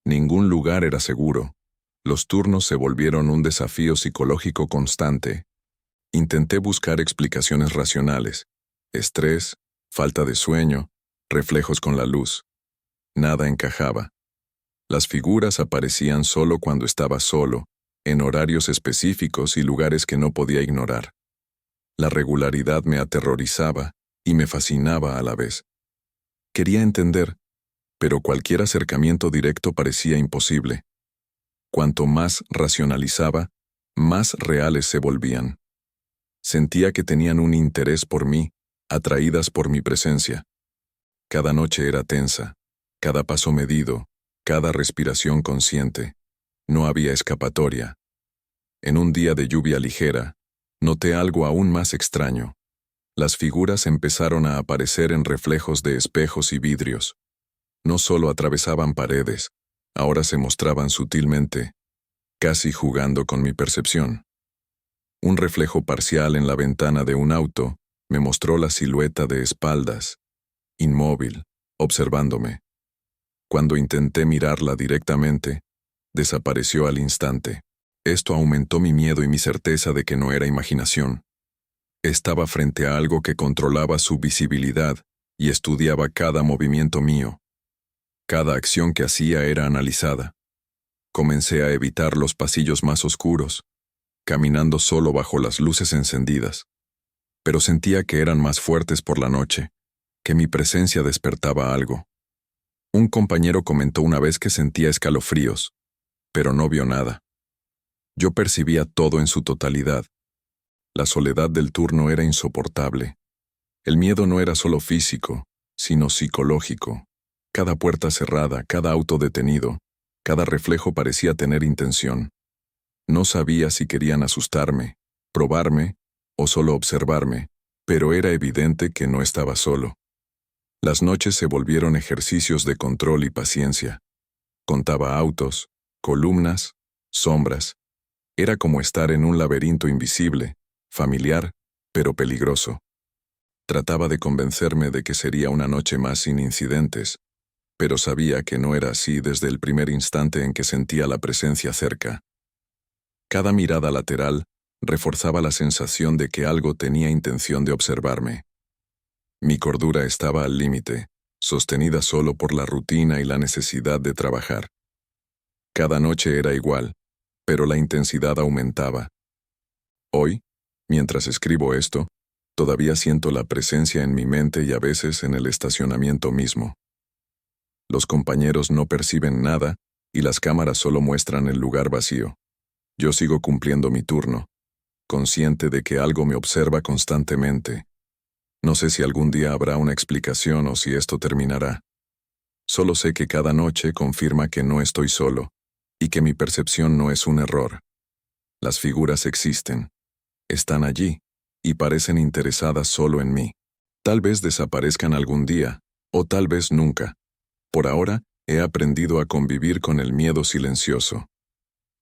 Ningún lugar era seguro. Los turnos se volvieron un desafío psicológico constante. Intenté buscar explicaciones racionales: estrés, falta de sueño, reflejos con la luz. Nada encajaba. Las figuras aparecían solo cuando estaba solo, en horarios específicos y lugares que no podía ignorar. La regularidad me aterrorizaba y me fascinaba a la vez. Quería entender, pero cualquier acercamiento directo parecía imposible. Cuanto más racionalizaba, más reales se volvían. Sentía que tenían un interés por mí, atraídas por mi presencia. Cada noche era tensa, cada paso medido, cada respiración consciente. No había escapatoria. En un día de lluvia ligera, noté algo aún más extraño. Las figuras empezaron a aparecer en reflejos de espejos y vidrios. No solo atravesaban paredes, ahora se mostraban sutilmente, casi jugando con mi percepción. Un reflejo parcial en la ventana de un auto me mostró la silueta de espaldas, inmóvil, observándome. Cuando intenté mirarla directamente, desapareció al instante. Esto aumentó mi miedo y mi certeza de que no era imaginación. Estaba frente a algo que controlaba su visibilidad y estudiaba cada movimiento mío. Cada acción que hacía era analizada. Comencé a evitar los pasillos más oscuros, caminando solo bajo las luces encendidas. Pero sentía que eran más fuertes por la noche, que mi presencia despertaba algo. Un compañero comentó una vez que sentía escalofríos, pero no vio nada. Yo percibía todo en su totalidad. La soledad del turno era insoportable. El miedo no era solo físico, sino psicológico. Cada puerta cerrada, cada auto detenido, cada reflejo parecía tener intención. No sabía si querían asustarme, probarme o solo observarme, pero era evidente que no estaba solo. Las noches se volvieron ejercicios de control y paciencia. Contaba autos, columnas, sombras. Era como estar en un laberinto invisible, familiar, pero peligroso. Trataba de convencerme de que sería una noche más sin incidentes, pero sabía que no era así desde el primer instante en que sentía la presencia cerca. Cada mirada lateral reforzaba la sensación de que algo tenía intención de observarme. Mi cordura estaba al límite, sostenida solo por la rutina y la necesidad de trabajar. Cada noche era igual, pero la intensidad aumentaba. Hoy, mientras escribo esto, todavía siento la presencia en mi mente y a veces en el estacionamiento mismo. Los compañeros no perciben nada y las cámaras solo muestran el lugar vacío. Yo sigo cumpliendo mi turno, consciente de que algo me observa constantemente. No sé si algún día habrá una explicación o si esto terminará. Solo sé que cada noche confirma que no estoy solo y que mi percepción no es un error. Las figuras existen, están allí y parecen interesadas solo en mí. Tal vez desaparezcan algún día, o tal vez nunca. Por ahora, he aprendido a convivir con el miedo silencioso.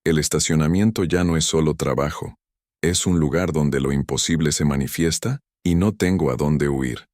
El estacionamiento ya no es solo trabajo, es un lugar donde lo imposible se manifiesta y no tengo a dónde huir.